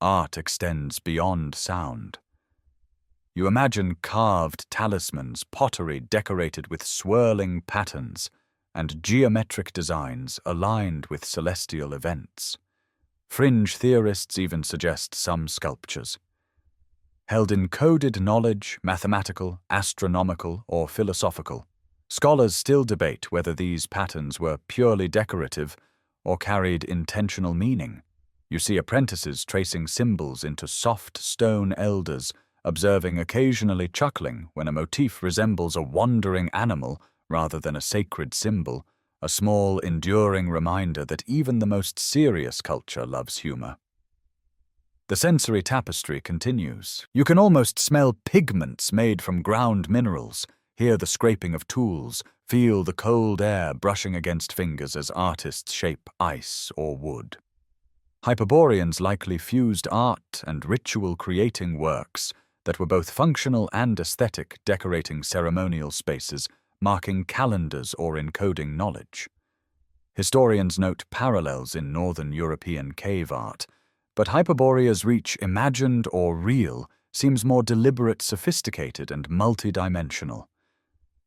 Art extends beyond sound. You imagine carved talismans, pottery decorated with swirling patterns, and geometric designs aligned with celestial events. Fringe theorists even suggest some sculptures held in coded knowledge, mathematical, astronomical, or philosophical. Scholars still debate whether these patterns were purely decorative or carried intentional meaning. You see apprentices tracing symbols into soft stone elders, observing, occasionally chuckling when a motif resembles a wandering animal rather than a sacred symbol, a small, enduring reminder that even the most serious culture loves humor. The sensory tapestry continues. You can almost smell pigments made from ground minerals, hear the scraping of tools, feel the cold air brushing against fingers as artists shape ice or wood. Hyperboreans likely fused art and ritual, creating works that were both functional and aesthetic, decorating ceremonial spaces, marking calendars, or encoding knowledge. Historians note parallels in northern European cave art, but Hyperborea's reach, imagined or real, seems more deliberate, sophisticated, and multidimensional.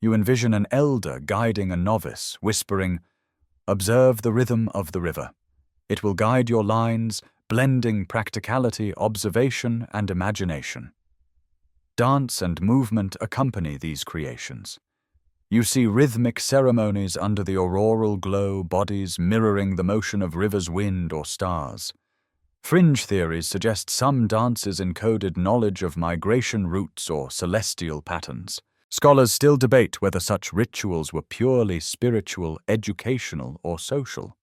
You envision an elder guiding a novice, whispering, "Observe the rhythm of the river. It will guide your lines, blending practicality, observation, and imagination." Dance and movement accompany these creations. You see rhythmic ceremonies under the auroral glow, bodies mirroring the motion of rivers, wind, or stars. Fringe theories suggest some dances encoded knowledge of migration routes or celestial patterns. Scholars still debate whether such rituals were purely spiritual, educational, or social.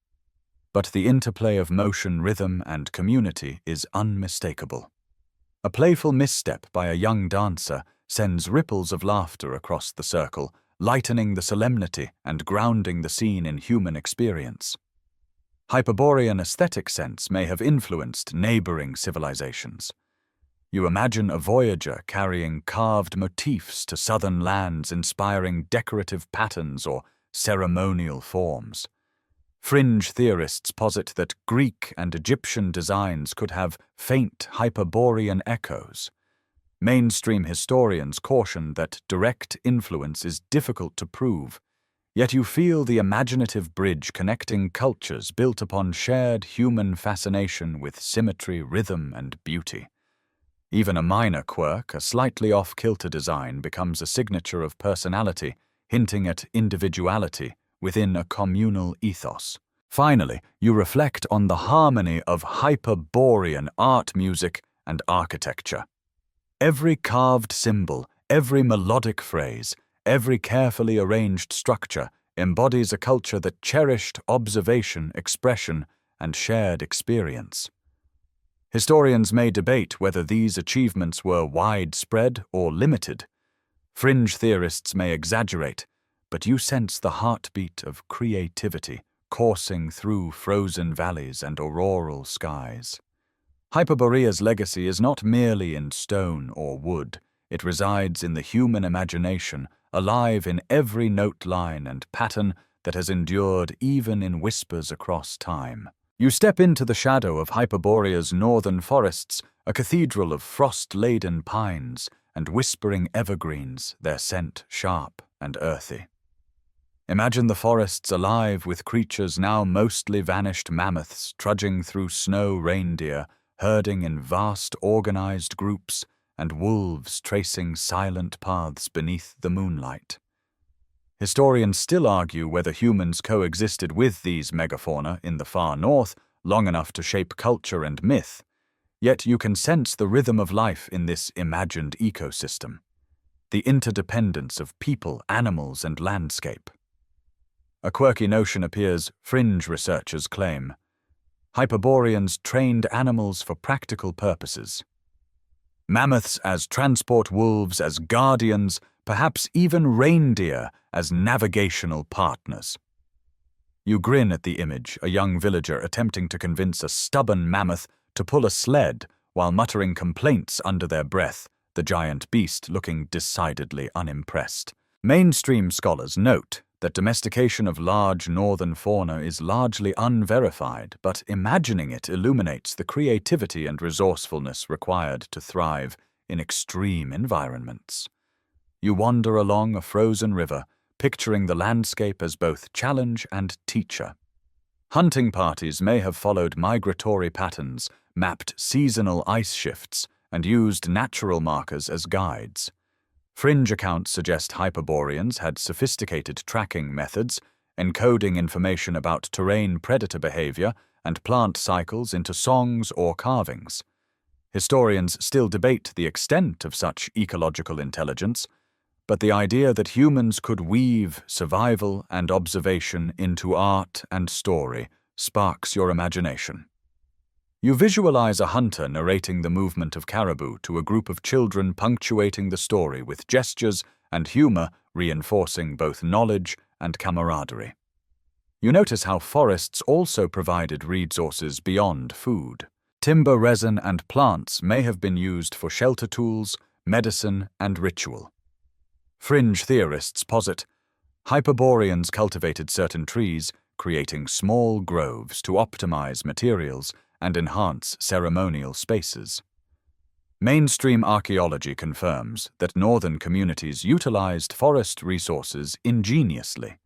But the interplay of motion, rhythm, and community is unmistakable. A playful misstep by a young dancer sends ripples of laughter across the circle, lightening the solemnity and grounding the scene in human experience. Hyperborean aesthetic sense may have influenced neighboring civilizations. You imagine a voyager carrying carved motifs to southern lands, inspiring decorative patterns or ceremonial forms. Fringe theorists posit that Greek and Egyptian designs could have faint Hyperborean echoes. Mainstream historians caution that direct influence is difficult to prove, yet you feel the imaginative bridge connecting cultures built upon shared human fascination with symmetry, rhythm, and beauty. Even a minor quirk, a slightly off-kilter design, becomes a signature of personality, hinting at individuality within a communal ethos. Finally, you reflect on the harmony of Hyperborean art, music, and architecture. Every carved symbol, every melodic phrase, every carefully arranged structure embodies a culture that cherished observation, expression, and shared experience. Historians may debate whether these achievements were widespread or limited. Fringe theorists may exaggerate, but you sense the heartbeat of creativity coursing through frozen valleys and auroral skies. Hyperborea's legacy is not merely in stone or wood. It resides in the human imagination, alive in every note line and pattern that has endured even in whispers across time. You step into the shadow of Hyperborea's northern forests, a cathedral of frost-laden pines and whispering evergreens, their scent sharp and earthy. Imagine the forests alive with creatures now mostly vanished: mammoths trudging through snow, reindeer herding in vast organized groups, and wolves tracing silent paths beneath the moonlight. Historians still argue whether humans coexisted with these megafauna in the far north long enough to shape culture and myth, yet you can sense the rhythm of life in this imagined ecosystem, the interdependence of people, animals, and landscape. A quirky notion appears, fringe researchers claim. Hyperboreans trained animals for practical purposes. Mammoths as transport, wolves as guardians, perhaps even reindeer as navigational partners. You grin at the image, a young villager attempting to convince a stubborn mammoth to pull a sled while muttering complaints under their breath, the giant beast looking decidedly unimpressed. Mainstream scholars note that domestication of large northern fauna is largely unverified, but imagining it illuminates the creativity and resourcefulness required to thrive in extreme environments. You wander along a frozen river, picturing the landscape as both challenge and teacher. Hunting parties may have followed migratory patterns, mapped seasonal ice shifts, and used natural markers as guides. Fringe accounts suggest Hyperboreans had sophisticated tracking methods, encoding information about terrain predator behavior and plant cycles into songs or carvings. Historians still debate the extent of such ecological intelligence, but the idea that humans could weave survival and observation into art and story sparks your imagination. You visualize a hunter narrating the movement of caribou to a group of children, punctuating the story with gestures and humor, reinforcing both knowledge and camaraderie. You notice how forests also provided resources beyond food. Timber, resin, and plants may have been used for shelter tools, medicine, and ritual. Fringe theorists posit Hyperboreans cultivated certain trees, creating small groves to optimize materials and enhance ceremonial spaces. Mainstream archaeology confirms that northern communities utilized forest resources ingeniously.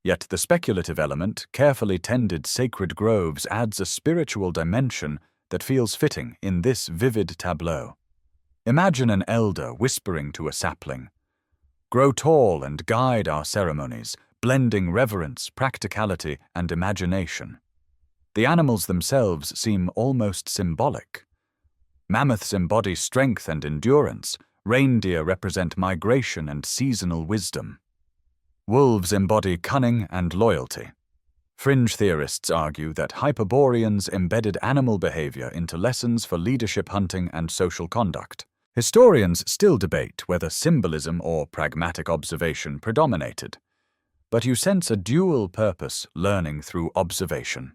Yet the speculative element, carefully tended sacred groves, adds a spiritual dimension that feels fitting in this vivid tableau. Imagine an elder whispering to a sapling, "Grow tall and guide our ceremonies," blending reverence, practicality, and imagination. The animals themselves seem almost symbolic. Mammoths embody strength and endurance, Reindeer represent migration and seasonal wisdom. Wolves embody cunning and loyalty. Fringe theorists argue that Hyperboreans embedded animal behavior into lessons for leadership, hunting, and social conduct. Historians still debate whether symbolism or pragmatic observation predominated, but you sense a dual purpose learning through observation.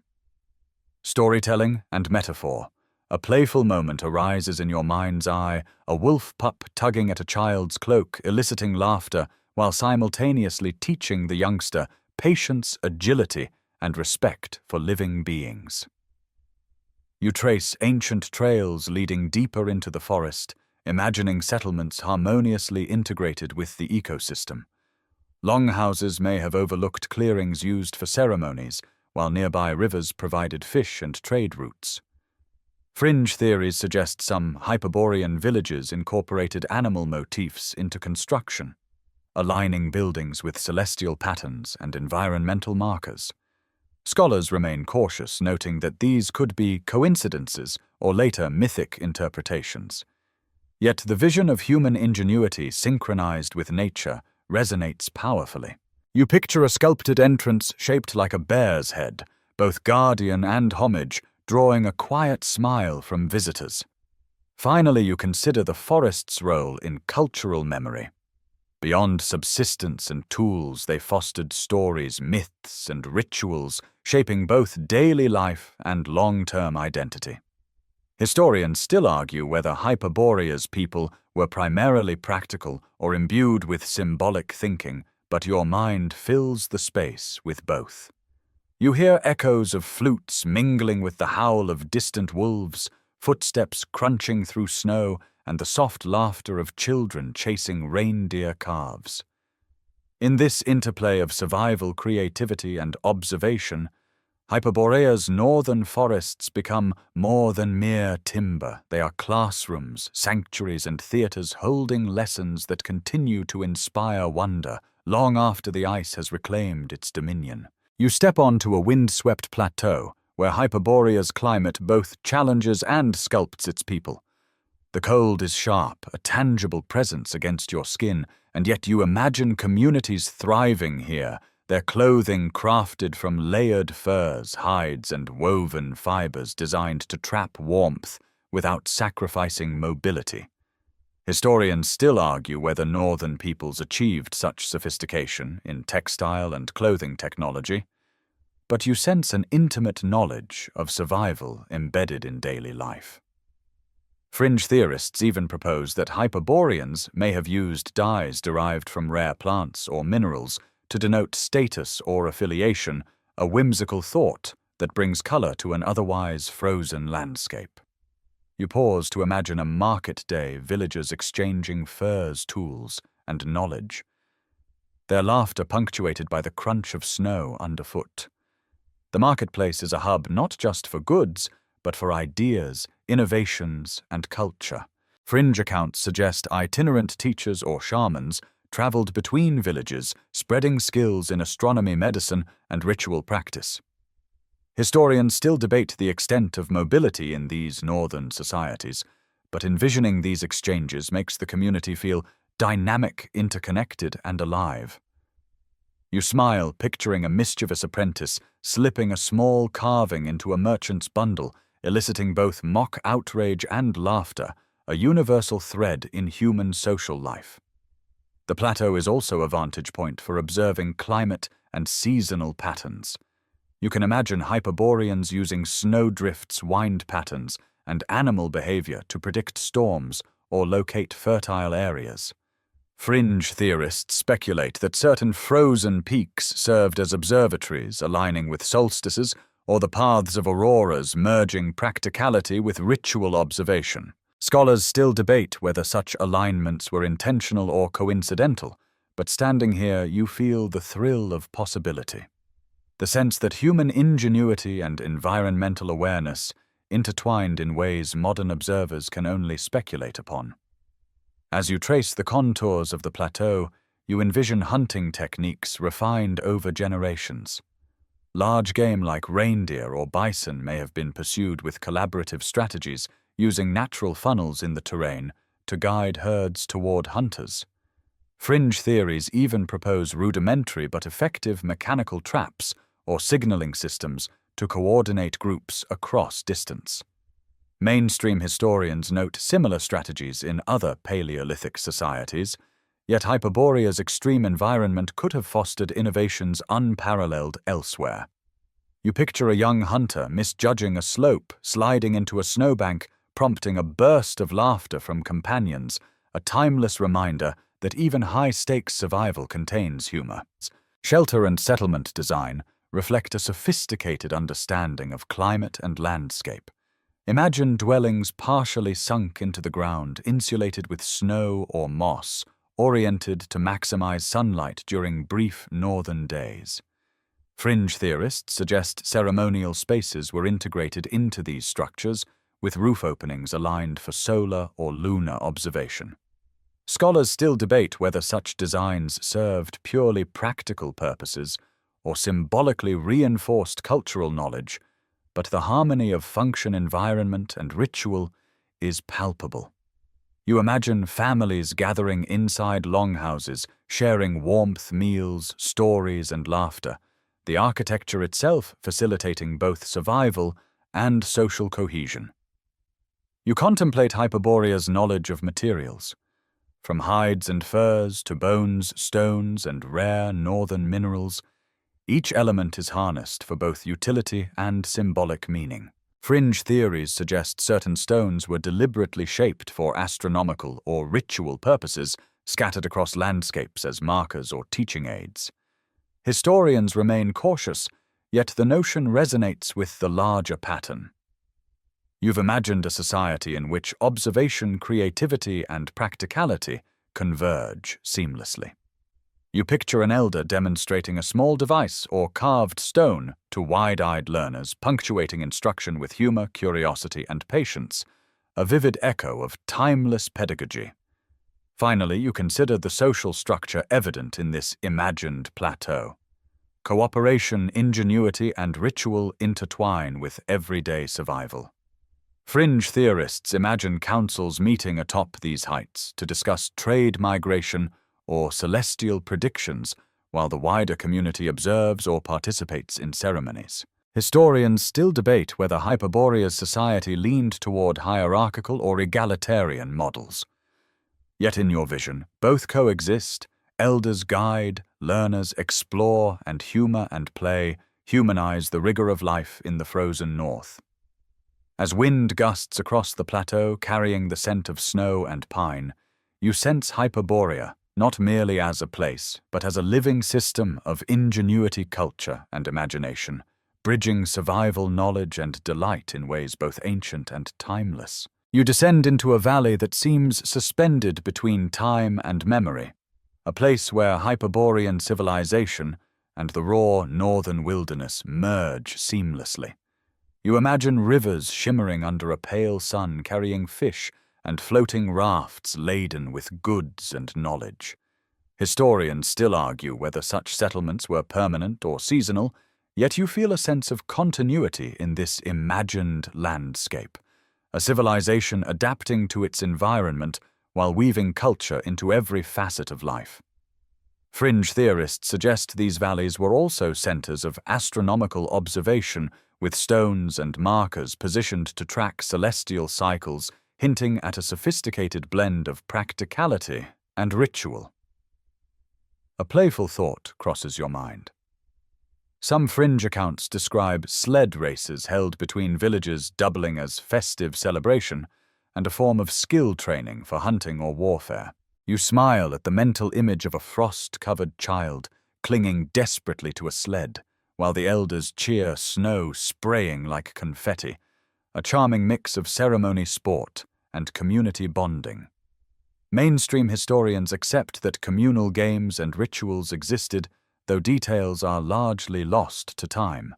Storytelling and metaphor. A playful moment arises in your mind's eye, a wolf pup tugging at a child's cloak, eliciting laughter, while simultaneously teaching the youngster patience, agility, and respect for living beings. You trace ancient trails leading deeper into the forest, imagining settlements harmoniously integrated with the ecosystem. Longhouses may have overlooked clearings used for ceremonies, while nearby rivers provided fish and trade routes. Fringe theories suggest some Hyperborean villages incorporated animal motifs into construction, aligning buildings with celestial patterns and environmental markers. Scholars remain cautious, noting that these could be coincidences or later mythic interpretations. Yet the vision of human ingenuity synchronized with nature resonates powerfully. You picture a sculpted entrance shaped like a bear's head, both guardian and homage, drawing a quiet smile from visitors. Finally, you consider the forest's role in cultural memory. Beyond subsistence and tools, they fostered stories, myths, and rituals, shaping both daily life and long-term identity. Historians still argue whether Hyperborea's people were primarily practical or imbued with symbolic thinking, but your mind fills the space with both. You hear echoes of flutes mingling with the howl of distant wolves, footsteps crunching through snow, and the soft laughter of children chasing reindeer calves. In this interplay of survival, creativity, and observation, Hyperborea's northern forests become more than mere timber. They are classrooms, sanctuaries, and theaters holding lessons that continue to inspire wonder long after the ice has reclaimed its dominion. You step onto a wind-swept plateau where Hyperborea's climate both challenges and sculpts its people. The cold is sharp, a tangible presence against your skin, and yet you imagine communities thriving here, their clothing crafted from layered furs, hides, and woven fibers designed to trap warmth without sacrificing mobility. Historians still argue whether northern peoples achieved such sophistication in textile and clothing technology, but you sense an intimate knowledge of survival embedded in daily life. Fringe theorists even propose that Hyperboreans may have used dyes derived from rare plants or minerals to denote status or affiliation, a whimsical thought that brings color to an otherwise frozen landscape. You pause to imagine a market day, villagers exchanging furs, tools, and knowledge, their laughter punctuated by the crunch of snow underfoot. The marketplace is a hub not just for goods, but for ideas, innovations, and culture. Fringe accounts suggest itinerant teachers or shamans traveled between villages, spreading skills in astronomy, medicine, and ritual practice. Historians still debate the extent of mobility in these northern societies, but envisioning these exchanges makes the community feel dynamic, interconnected, and alive. You smile, picturing a mischievous apprentice slipping a small carving into a merchant's bundle, eliciting both mock outrage and laughter, a universal thread in human social life. The plateau is also a vantage point for observing climate and seasonal patterns. You can imagine Hyperboreans using snowdrifts, wind patterns, and animal behavior to predict storms or locate fertile areas. Fringe theorists speculate that certain frozen peaks served as observatories, aligning with solstices, or the paths of auroras, merging practicality with ritual observation. Scholars still debate whether such alignments were intentional or coincidental, but standing here you feel the thrill of possibility. The sense that human ingenuity and environmental awareness intertwined in ways modern observers can only speculate upon. As you trace the contours of the plateau, you envision hunting techniques refined over generations. Large game like reindeer or bison may have been pursued with collaborative strategies, using natural funnels in the terrain, to guide herds toward hunters. Fringe theories even propose rudimentary but effective mechanical traps or signaling systems to coordinate groups across distance. Mainstream historians note similar strategies in other Paleolithic societies, yet Hyperborea's extreme environment could have fostered innovations unparalleled elsewhere. You picture a young hunter misjudging a slope, sliding into a snowbank, prompting a burst of laughter from companions, a timeless reminder that even high-stakes survival contains humor. Shelter and settlement design reflect a sophisticated understanding of climate and landscape. Imagine dwellings partially sunk into the ground, insulated with snow or moss, oriented to maximize sunlight during brief northern days. Fringe theorists suggest ceremonial spaces were integrated into these structures, with roof openings aligned for solar or lunar observation. Scholars still debate whether such designs served purely practical purposes or symbolically reinforced cultural knowledge, but the harmony of function, environment, and ritual is palpable. You imagine families gathering inside longhouses, sharing warmth, meals, stories, and laughter, the architecture itself facilitating both survival and social cohesion. You contemplate Hyperborea's knowledge of materials. From hides and furs to bones, stones, and rare northern minerals, each element is harnessed for both utility and symbolic meaning. Fringe theories suggest certain stones were deliberately shaped for astronomical or ritual purposes, scattered across landscapes as markers or teaching aids. Historians remain cautious, yet the notion resonates with the larger pattern. You've imagined a society in which observation, creativity, and practicality converge seamlessly. You picture an elder demonstrating a small device or carved stone to wide-eyed learners, punctuating instruction with humor, curiosity, and patience, a vivid echo of timeless pedagogy. Finally, you consider the social structure evident in this imagined plateau. Cooperation, ingenuity, and ritual intertwine with everyday survival. Fringe theorists imagine councils meeting atop these heights to discuss trade migration or celestial predictions, while the wider community observes or participates in ceremonies. Historians still debate whether Hyperborea's society leaned toward hierarchical or egalitarian models. Yet in your vision, both coexist. Elders guide, learners explore, and humor and play humanize the rigor of life in the frozen north. As wind gusts across the plateau, carrying the scent of snow and pine, you sense Hyperborea not merely as a place, but as a living system of ingenuity, culture, and imagination, bridging survival knowledge and delight in ways both ancient and timeless. You descend into a valley that seems suspended between time and memory, a place where Hyperborean civilization and the raw northern wilderness merge seamlessly. You imagine rivers shimmering under a pale sun, carrying fish, and floating rafts laden with goods and knowledge. Historians still argue whether such settlements were permanent or seasonal, yet you feel a sense of continuity in this imagined landscape, a civilization adapting to its environment while weaving culture into every facet of life. Fringe theorists suggest these valleys were also centers of astronomical observation, with stones and markers positioned to track celestial cycles, hinting at a sophisticated blend of practicality and ritual. A playful thought crosses your mind. Some fringe accounts describe sled races held between villages, doubling as festive celebration and a form of skill training for hunting or warfare. You smile at the mental image of a frost-covered child clinging desperately to a sled, while the elders cheer, snow spraying like confetti, a charming mix of ceremony, sport, and community bonding. Mainstream historians accept that communal games and rituals existed, though details are largely lost to time.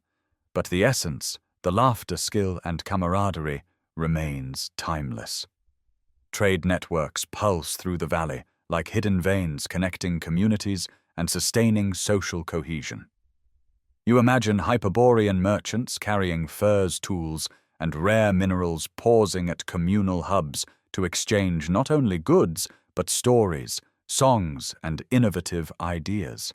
But the essence, the laughter, skill, and camaraderie, remains timeless. Trade networks pulse through the valley like hidden veins connecting communities and sustaining social cohesion. You imagine Hyperborean merchants carrying furs, tools, and rare minerals pausing at communal hubs to exchange not only goods, but stories, songs, and innovative ideas.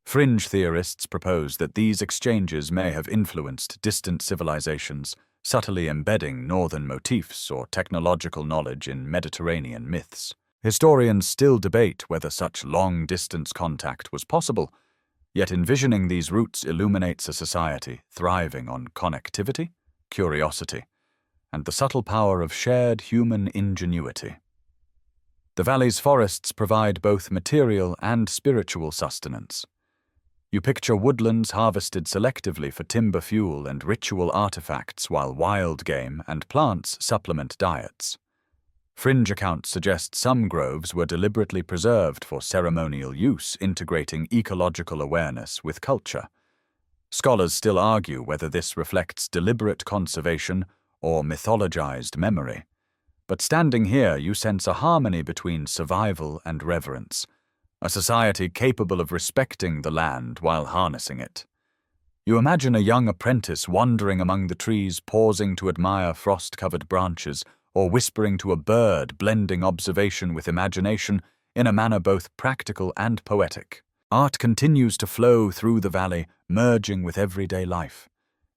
Fringe theorists propose that these exchanges may have influenced distant civilizations, subtly embedding northern motifs or technological knowledge in Mediterranean myths. Historians still debate whether such long-distance contact was possible, yet envisioning these roots illuminates a society thriving on connectivity, curiosity, and the subtle power of shared human ingenuity. The valley's forests provide both material and spiritual sustenance. You picture woodlands harvested selectively for timber fuel and ritual artifacts, while wild game and plants supplement diets. Fringe accounts suggest some groves were deliberately preserved for ceremonial use, integrating ecological awareness with culture. Scholars still argue whether this reflects deliberate conservation or mythologized memory. But standing here, you sense a harmony between survival and reverence, a society capable of respecting the land while harnessing it. You imagine a young apprentice wandering among the trees, pausing to admire frost-covered branches, or whispering to a bird, blending observation with imagination in a manner both practical and poetic. Art continues to flow through the valley, merging with everyday life.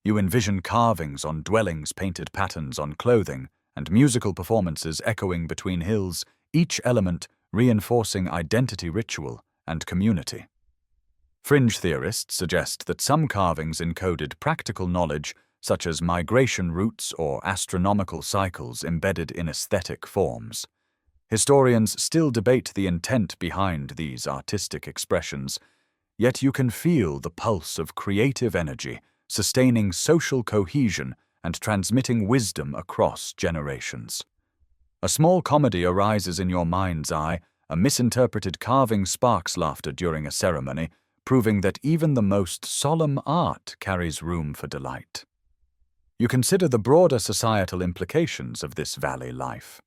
You envision carvings on dwellings, painted patterns on clothing, and musical performances echoing between hills, each element reinforcing identity, ritual, and community. Fringe theorists suggest that some carvings encoded practical knowledge, such as migration routes or astronomical cycles embedded in aesthetic forms. Historians still debate the intent behind these artistic expressions, yet you can feel the pulse of creative energy, sustaining social cohesion and transmitting wisdom across generations. A small comedy arises in your mind's eye, a misinterpreted carving sparks laughter during a ceremony, proving that even the most solemn art carries room for delight. You consider the broader societal implications of this valley life.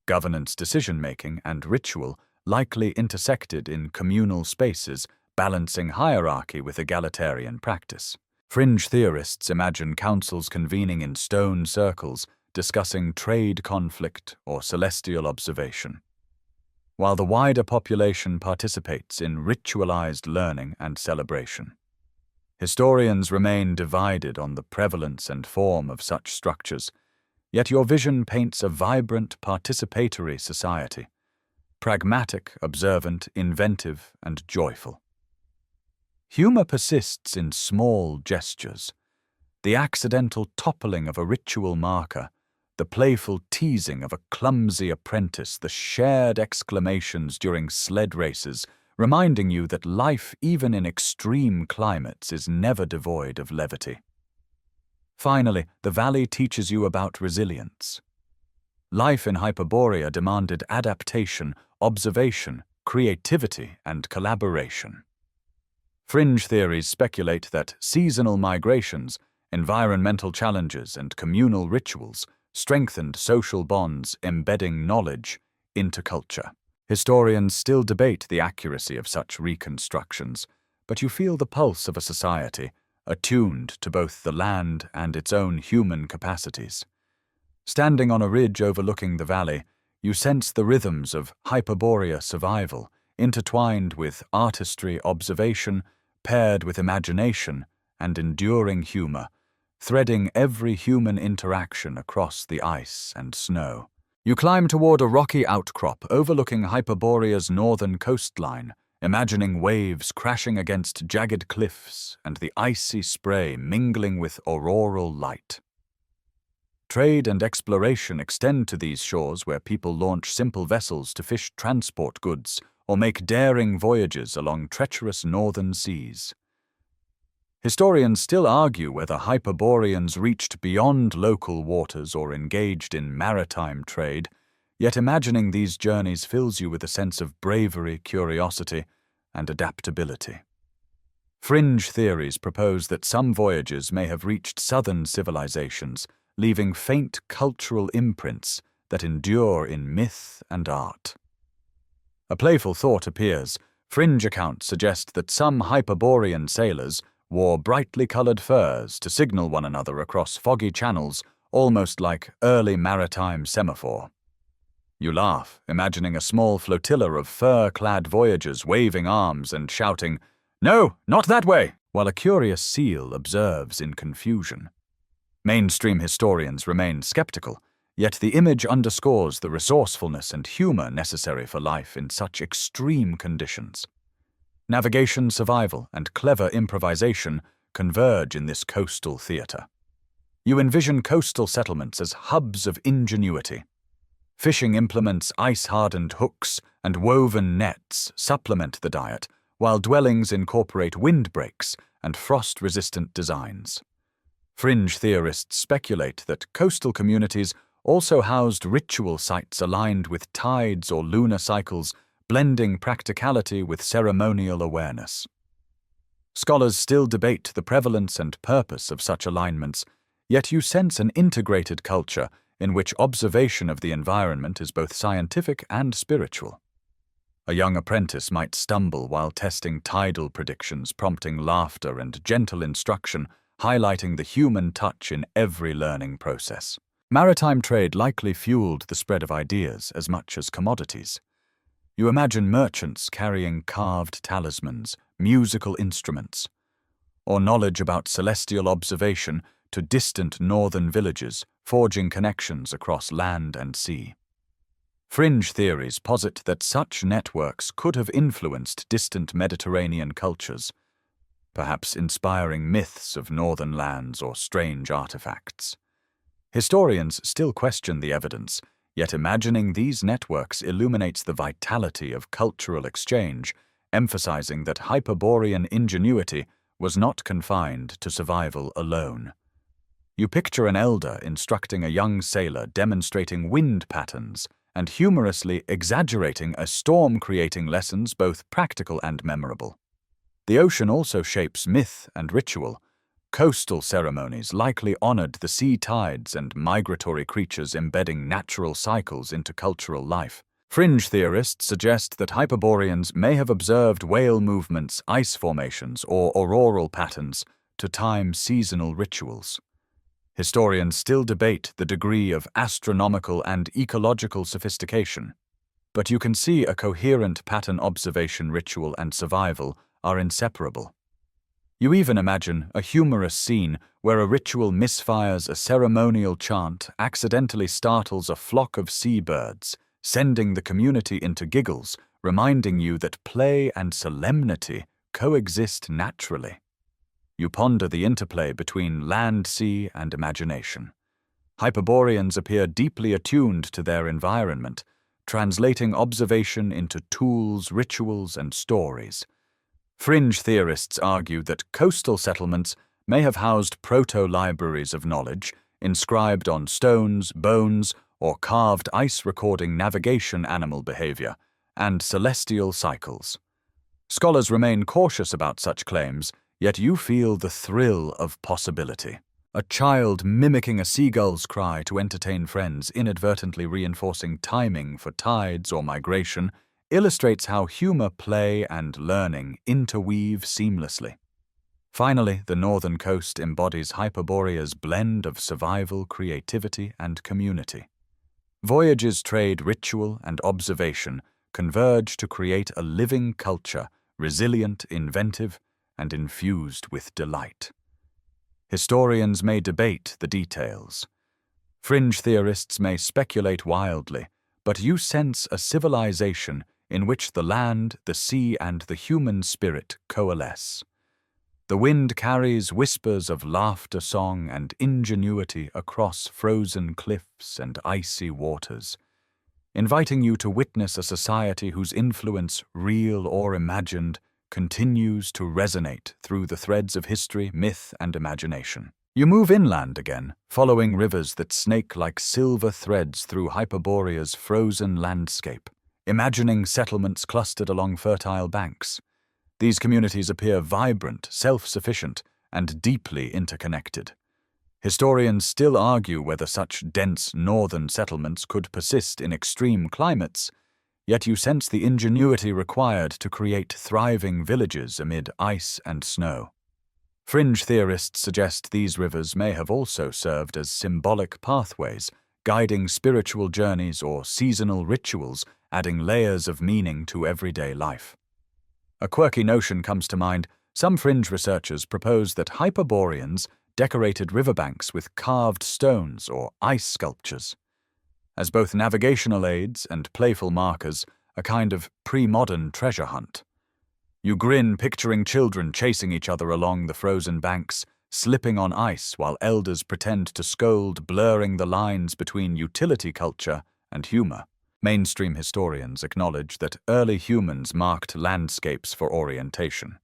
Governance, decision-making, and ritual likely intersected in communal spaces, balancing hierarchy with egalitarian practice. Fringe theorists imagine councils convening in stone circles, discussing trade conflict or celestial observation, while the wider population participates in ritualized learning and celebration. Historians remain divided on the prevalence and form of such structures, yet your vision paints a vibrant, participatory society, pragmatic, observant, inventive, and joyful. Humor persists in small gestures, the accidental toppling of a ritual marker, the playful teasing of a clumsy apprentice, the shared exclamations during sled races, reminding you that life, even in extreme climates, is never devoid of levity. Finally, the valley teaches you about resilience. Life in Hyperborea demanded adaptation, observation, creativity, and collaboration. Fringe theories speculate that seasonal migrations, environmental challenges, and communal rituals strengthened social bonds, embedding knowledge into culture. Historians still debate the accuracy of such reconstructions, but you feel the pulse of a society attuned to both the land and its own human capacities. Standing on a ridge overlooking the valley, you sense the rhythms of Hyperborea survival, intertwined with artistry, observation, paired with imagination and enduring humor, threading every human interaction across the ice and snow. You climb toward a rocky outcrop overlooking Hyperborea's northern coastline, imagining waves crashing against jagged cliffs and the icy spray mingling with auroral light. Trade and exploration extend to these shores, where people launch simple vessels to fish, transport goods, or make daring voyages along treacherous northern seas. Historians still argue whether Hyperboreans reached beyond local waters or engaged in maritime trade, yet imagining these journeys fills you with a sense of bravery, curiosity, and adaptability. Fringe theories propose that some voyages may have reached southern civilizations, leaving faint cultural imprints that endure in myth and art. A playful thought appears. Fringe accounts suggest that some Hyperborean sailors wore brightly colored furs to signal one another across foggy channels, almost like early maritime semaphore. You laugh, imagining a small flotilla of fur-clad voyagers waving arms and shouting, "No, not that way!" while a curious seal observes in confusion. Mainstream historians remain skeptical, yet the image underscores the resourcefulness and humor necessary for life in such extreme conditions. Navigation, survival, and clever improvisation converge in this coastal theater. You envision coastal settlements as hubs of ingenuity. Fishing implements, ice-hardened hooks, and woven nets supplement the diet, while dwellings incorporate windbreaks and frost-resistant designs. Fringe theorists speculate that coastal communities also housed ritual sites aligned with tides or lunar cycles, blending practicality with ceremonial awareness. Scholars still debate the prevalence and purpose of such alignments, yet you sense an integrated culture in which observation of the environment is both scientific and spiritual. A young apprentice might stumble while testing tidal predictions, prompting laughter and gentle instruction, highlighting the human touch in every learning process. Maritime trade likely fueled the spread of ideas as much as commodities. You imagine merchants carrying carved talismans, musical instruments, or knowledge about celestial observation to distant northern villages, forging connections across land and sea. Fringe theories posit that such networks could have influenced distant Mediterranean cultures, perhaps inspiring myths of northern lands or strange artifacts. Historians still question the evidence, yet imagining these networks illuminates the vitality of cultural exchange, emphasizing that Hyperborean ingenuity was not confined to survival alone. You picture an elder instructing a young sailor, demonstrating wind patterns and humorously exaggerating a storm, creating lessons both practical and memorable. The ocean also shapes myth and ritual. Coastal ceremonies likely honored the sea tides and migratory creatures, embedding natural cycles into cultural life. Fringe theorists suggest that Hyperboreans may have observed whale movements, ice formations, or auroral patterns to time seasonal rituals. Historians still debate the degree of astronomical and ecological sophistication, but you can see a coherent pattern. Observation, ritual, and survival are inseparable. You even imagine a humorous scene where a ritual misfires, a ceremonial chant accidentally startles a flock of seabirds, sending the community into giggles, reminding you that play and solemnity coexist naturally. You ponder the interplay between land, sea, and imagination. Hyperboreans appear deeply attuned to their environment, translating observation into tools, rituals, and stories. Fringe theorists argue that coastal settlements may have housed proto-libraries of knowledge, inscribed on stones, bones, or carved ice, recording navigation, animal behavior, and celestial cycles. Scholars remain cautious about such claims, yet you feel the thrill of possibility. A child mimicking a seagull's cry to entertain friends, inadvertently reinforcing timing for tides or migration, illustrates how humor, play, and learning interweave seamlessly. Finally, the northern coast embodies Hyperborea's blend of survival, creativity, and community. Voyages, trade, ritual, and observation converge to create a living culture, resilient, inventive, and infused with delight. Historians may debate the details. Fringe theorists may speculate wildly, but you sense a civilization in which the land, the sea, and the human spirit coalesce. The wind carries whispers of laughter, song, and ingenuity across frozen cliffs and icy waters, inviting you to witness a society whose influence, real or imagined, continues to resonate through the threads of history, myth, and imagination. You move inland again, following rivers that snake like silver threads through Hyperborea's frozen landscape, imagining settlements clustered along fertile banks. These communities appear vibrant, self-sufficient, and deeply interconnected. Historians still argue whether such dense northern settlements could persist in extreme climates, yet you sense the ingenuity required to create thriving villages amid ice and snow. Fringe theorists suggest these rivers may have also served as symbolic pathways, guiding spiritual journeys or seasonal rituals, adding layers of meaning to everyday life. A quirky notion comes to mind. Some fringe researchers propose that Hyperboreans decorated riverbanks with carved stones or ice sculptures. As both navigational aids and playful markers, a kind of pre-modern treasure hunt. You grin picturing children chasing each other along the frozen banks, slipping on ice while elders pretend to scold, blurring the lines between utility culture and humor. Mainstream historians acknowledge that early humans marked landscapes for orientation.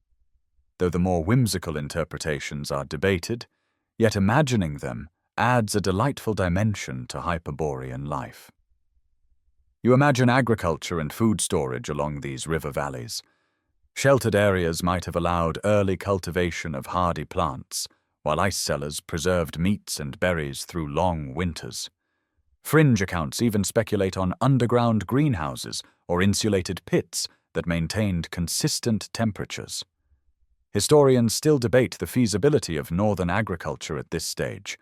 Though the more whimsical interpretations are debated, yet imagining them adds a delightful dimension to Hyperborean life. You imagine agriculture and food storage along these river valleys. Sheltered areas might have allowed early cultivation of hardy plants, while ice cellars preserved meats and berries through long winters. Fringe accounts even speculate on underground greenhouses or insulated pits that maintained consistent temperatures. Historians still debate the feasibility of northern agriculture at this stage,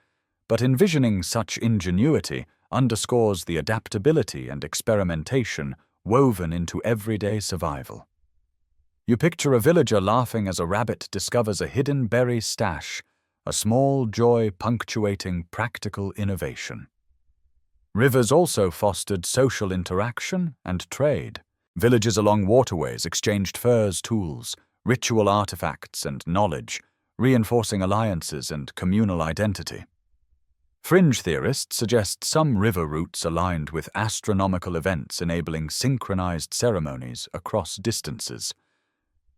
but envisioning such ingenuity underscores the adaptability and experimentation woven into everyday survival. You picture a villager laughing as a rabbit discovers a hidden berry stash, a small joy punctuating practical innovation. Rivers also fostered social interaction and trade. Villages along waterways exchanged furs, tools, ritual artifacts, and knowledge, reinforcing alliances and communal identity. Fringe theorists suggest some river routes aligned with astronomical events enabling synchronized ceremonies across distances.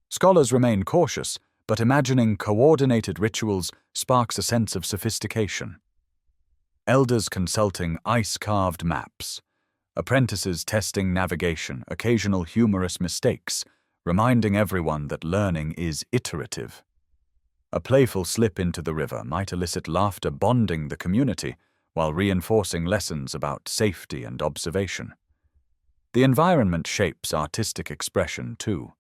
Scholars remain cautious, but imagining coordinated rituals sparks a sense of sophistication. Elders consulting ice-carved maps, apprentices testing navigation, occasional humorous mistakes, reminding everyone that learning is iterative. A playful slip into the river might elicit laughter, bonding the community while reinforcing lessons about safety and observation. The environment shapes artistic expression too.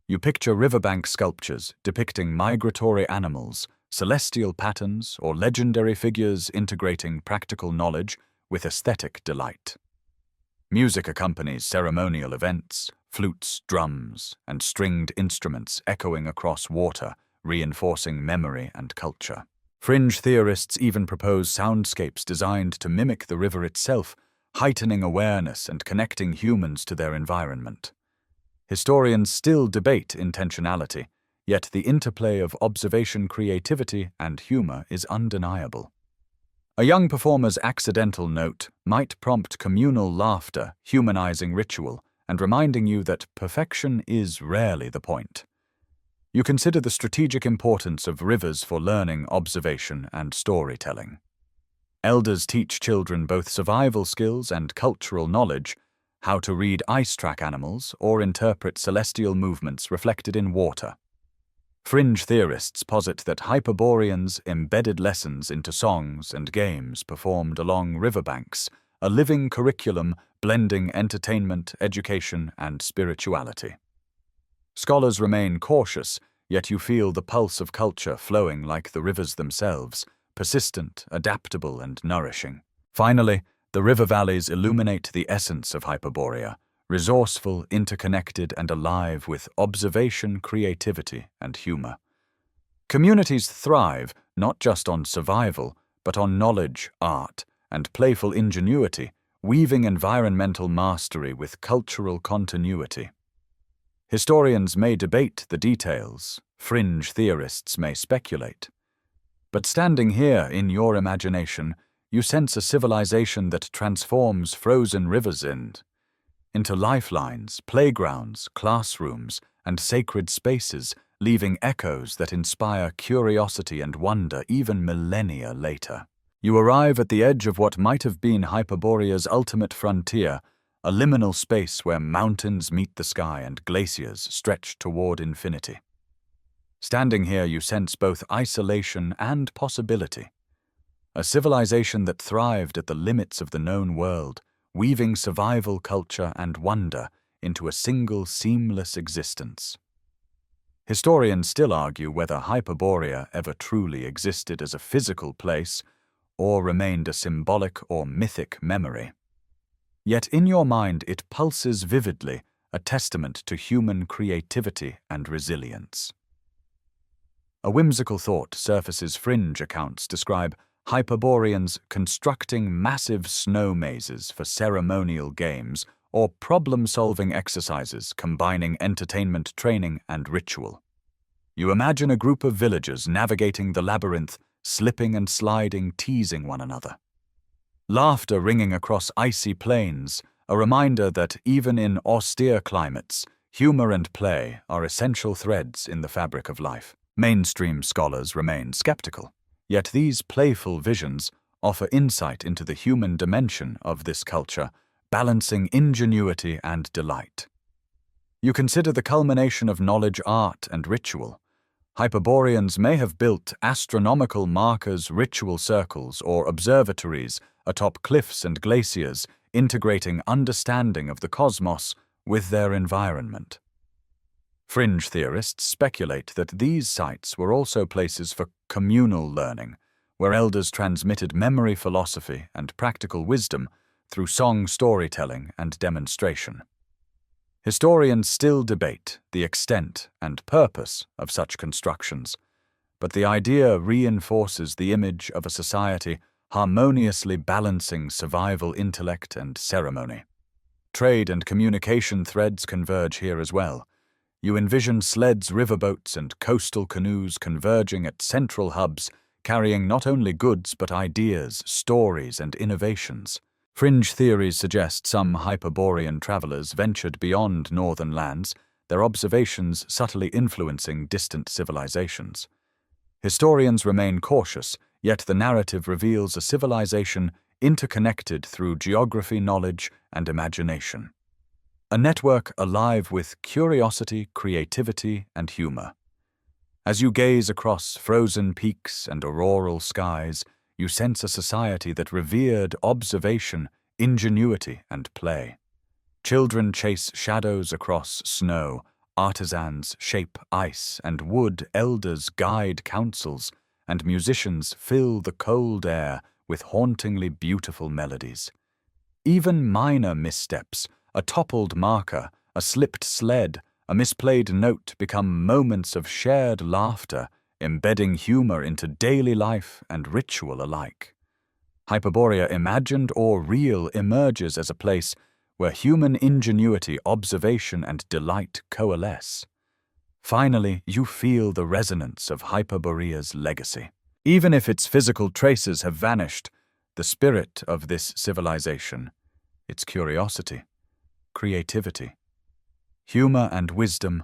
You picture riverbank sculptures depicting migratory animals, celestial patterns, or legendary figures integrating practical knowledge with aesthetic delight. Music accompanies ceremonial events, flutes, drums, and stringed instruments echoing across water, reinforcing memory and culture. Fringe theorists even propose soundscapes designed to mimic the river itself, heightening awareness and connecting humans to their environment. Historians still debate intentionality, yet the interplay of observation, creativity, and humor is undeniable. A young performer's accidental note might prompt communal laughter, humanizing ritual, and reminding you that perfection is rarely the point. You consider the strategic importance of rivers for learning, observation, and storytelling. Elders teach children both survival skills and cultural knowledge, how to read ice-track animals or interpret celestial movements reflected in water. Fringe theorists posit that Hyperboreans embedded lessons into songs and games performed along riverbanks, a living curriculum blending entertainment, education, and spirituality. Scholars remain cautious, yet you feel the pulse of culture flowing like the rivers themselves, persistent, adaptable, and nourishing. Finally, the river valleys illuminate the essence of Hyperborea, resourceful, interconnected, and alive with observation, creativity, and humor. Communities thrive not just on survival, but on knowledge, art, and playful ingenuity, weaving environmental mastery with cultural continuity. Historians may debate the details, fringe theorists may speculate. But standing here in your imagination, you sense a civilization that transforms frozen rivers into lifelines, playgrounds, classrooms, and sacred spaces, leaving echoes that inspire curiosity and wonder even millennia later. You arrive at the edge of what might have been Hyperborea's ultimate frontier, a liminal space where mountains meet the sky and glaciers stretch toward infinity. Standing here, you sense both isolation and possibility. A civilization that thrived at the limits of the known world, weaving survival, culture, and wonder into a single seamless existence. Historians still argue whether Hyperborea ever truly existed as a physical place or remained a symbolic or mythic memory. Yet in your mind it pulses vividly, a testament to human creativity and resilience. A whimsical thought surfaces. Fringe accounts describe Hyperboreans constructing massive snow mazes for ceremonial games or problem-solving exercises combining entertainment training and ritual. You imagine a group of villagers navigating the labyrinth, slipping and sliding, teasing one another. Laughter ringing across icy plains, a reminder that even in austere climates, humor and play are essential threads in the fabric of life. Mainstream scholars remain skeptical, yet these playful visions offer insight into the human dimension of this culture, balancing ingenuity and delight. You consider the culmination of knowledge, art, and ritual. Hyperboreans may have built astronomical markers, ritual circles, or observatories atop cliffs and glaciers, integrating understanding of the cosmos with their environment. Fringe theorists speculate that these sites were also places for communal learning, where elders transmitted memory, philosophy, and practical wisdom through song storytelling and demonstration. Historians still debate the extent and purpose of such constructions, but the idea reinforces the image of a society harmoniously balancing survival, intellect, and ceremony. Trade and communication threads converge here as well. You envision sleds, riverboats, and coastal canoes converging at central hubs, carrying not only goods but ideas, stories, and innovations. Fringe theories suggest some Hyperborean travelers ventured beyond northern lands, their observations subtly influencing distant civilizations. Historians remain cautious, yet the narrative reveals a civilization interconnected through geography, knowledge, and imagination. A network alive with curiosity, creativity, and humor. As you gaze across frozen peaks and auroral skies, you sense a society that revered observation, ingenuity, and play. Children chase shadows across snow, artisans shape ice and wood, elders guide councils, and musicians fill the cold air with hauntingly beautiful melodies. Even minor missteps, a toppled marker, a slipped sled, a misplayed note become moments of shared laughter, embedding humor into daily life and ritual alike. Hyperborea, imagined or real, emerges as a place where human ingenuity, observation, and delight coalesce. Finally, you feel the resonance of Hyperborea's legacy. Even if its physical traces have vanished, the spirit of this civilization, its curiosity, creativity, humor, and wisdom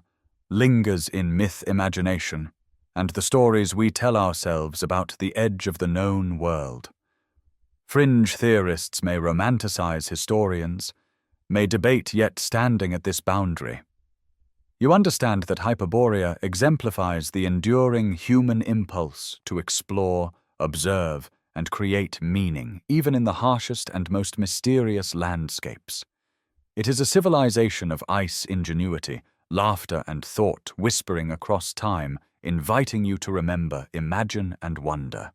lingers in myth, imagination, and the stories we tell ourselves about the edge of the known world. Fringe theorists may romanticize historians, may debate, yet standing at this boundary. You understand that Hyperborea exemplifies the enduring human impulse to explore, observe, and create meaning, even in the harshest and most mysterious landscapes. It is a civilization of ice ingenuity, laughter, and thought whispering across time, inviting you to remember, imagine, and wonder.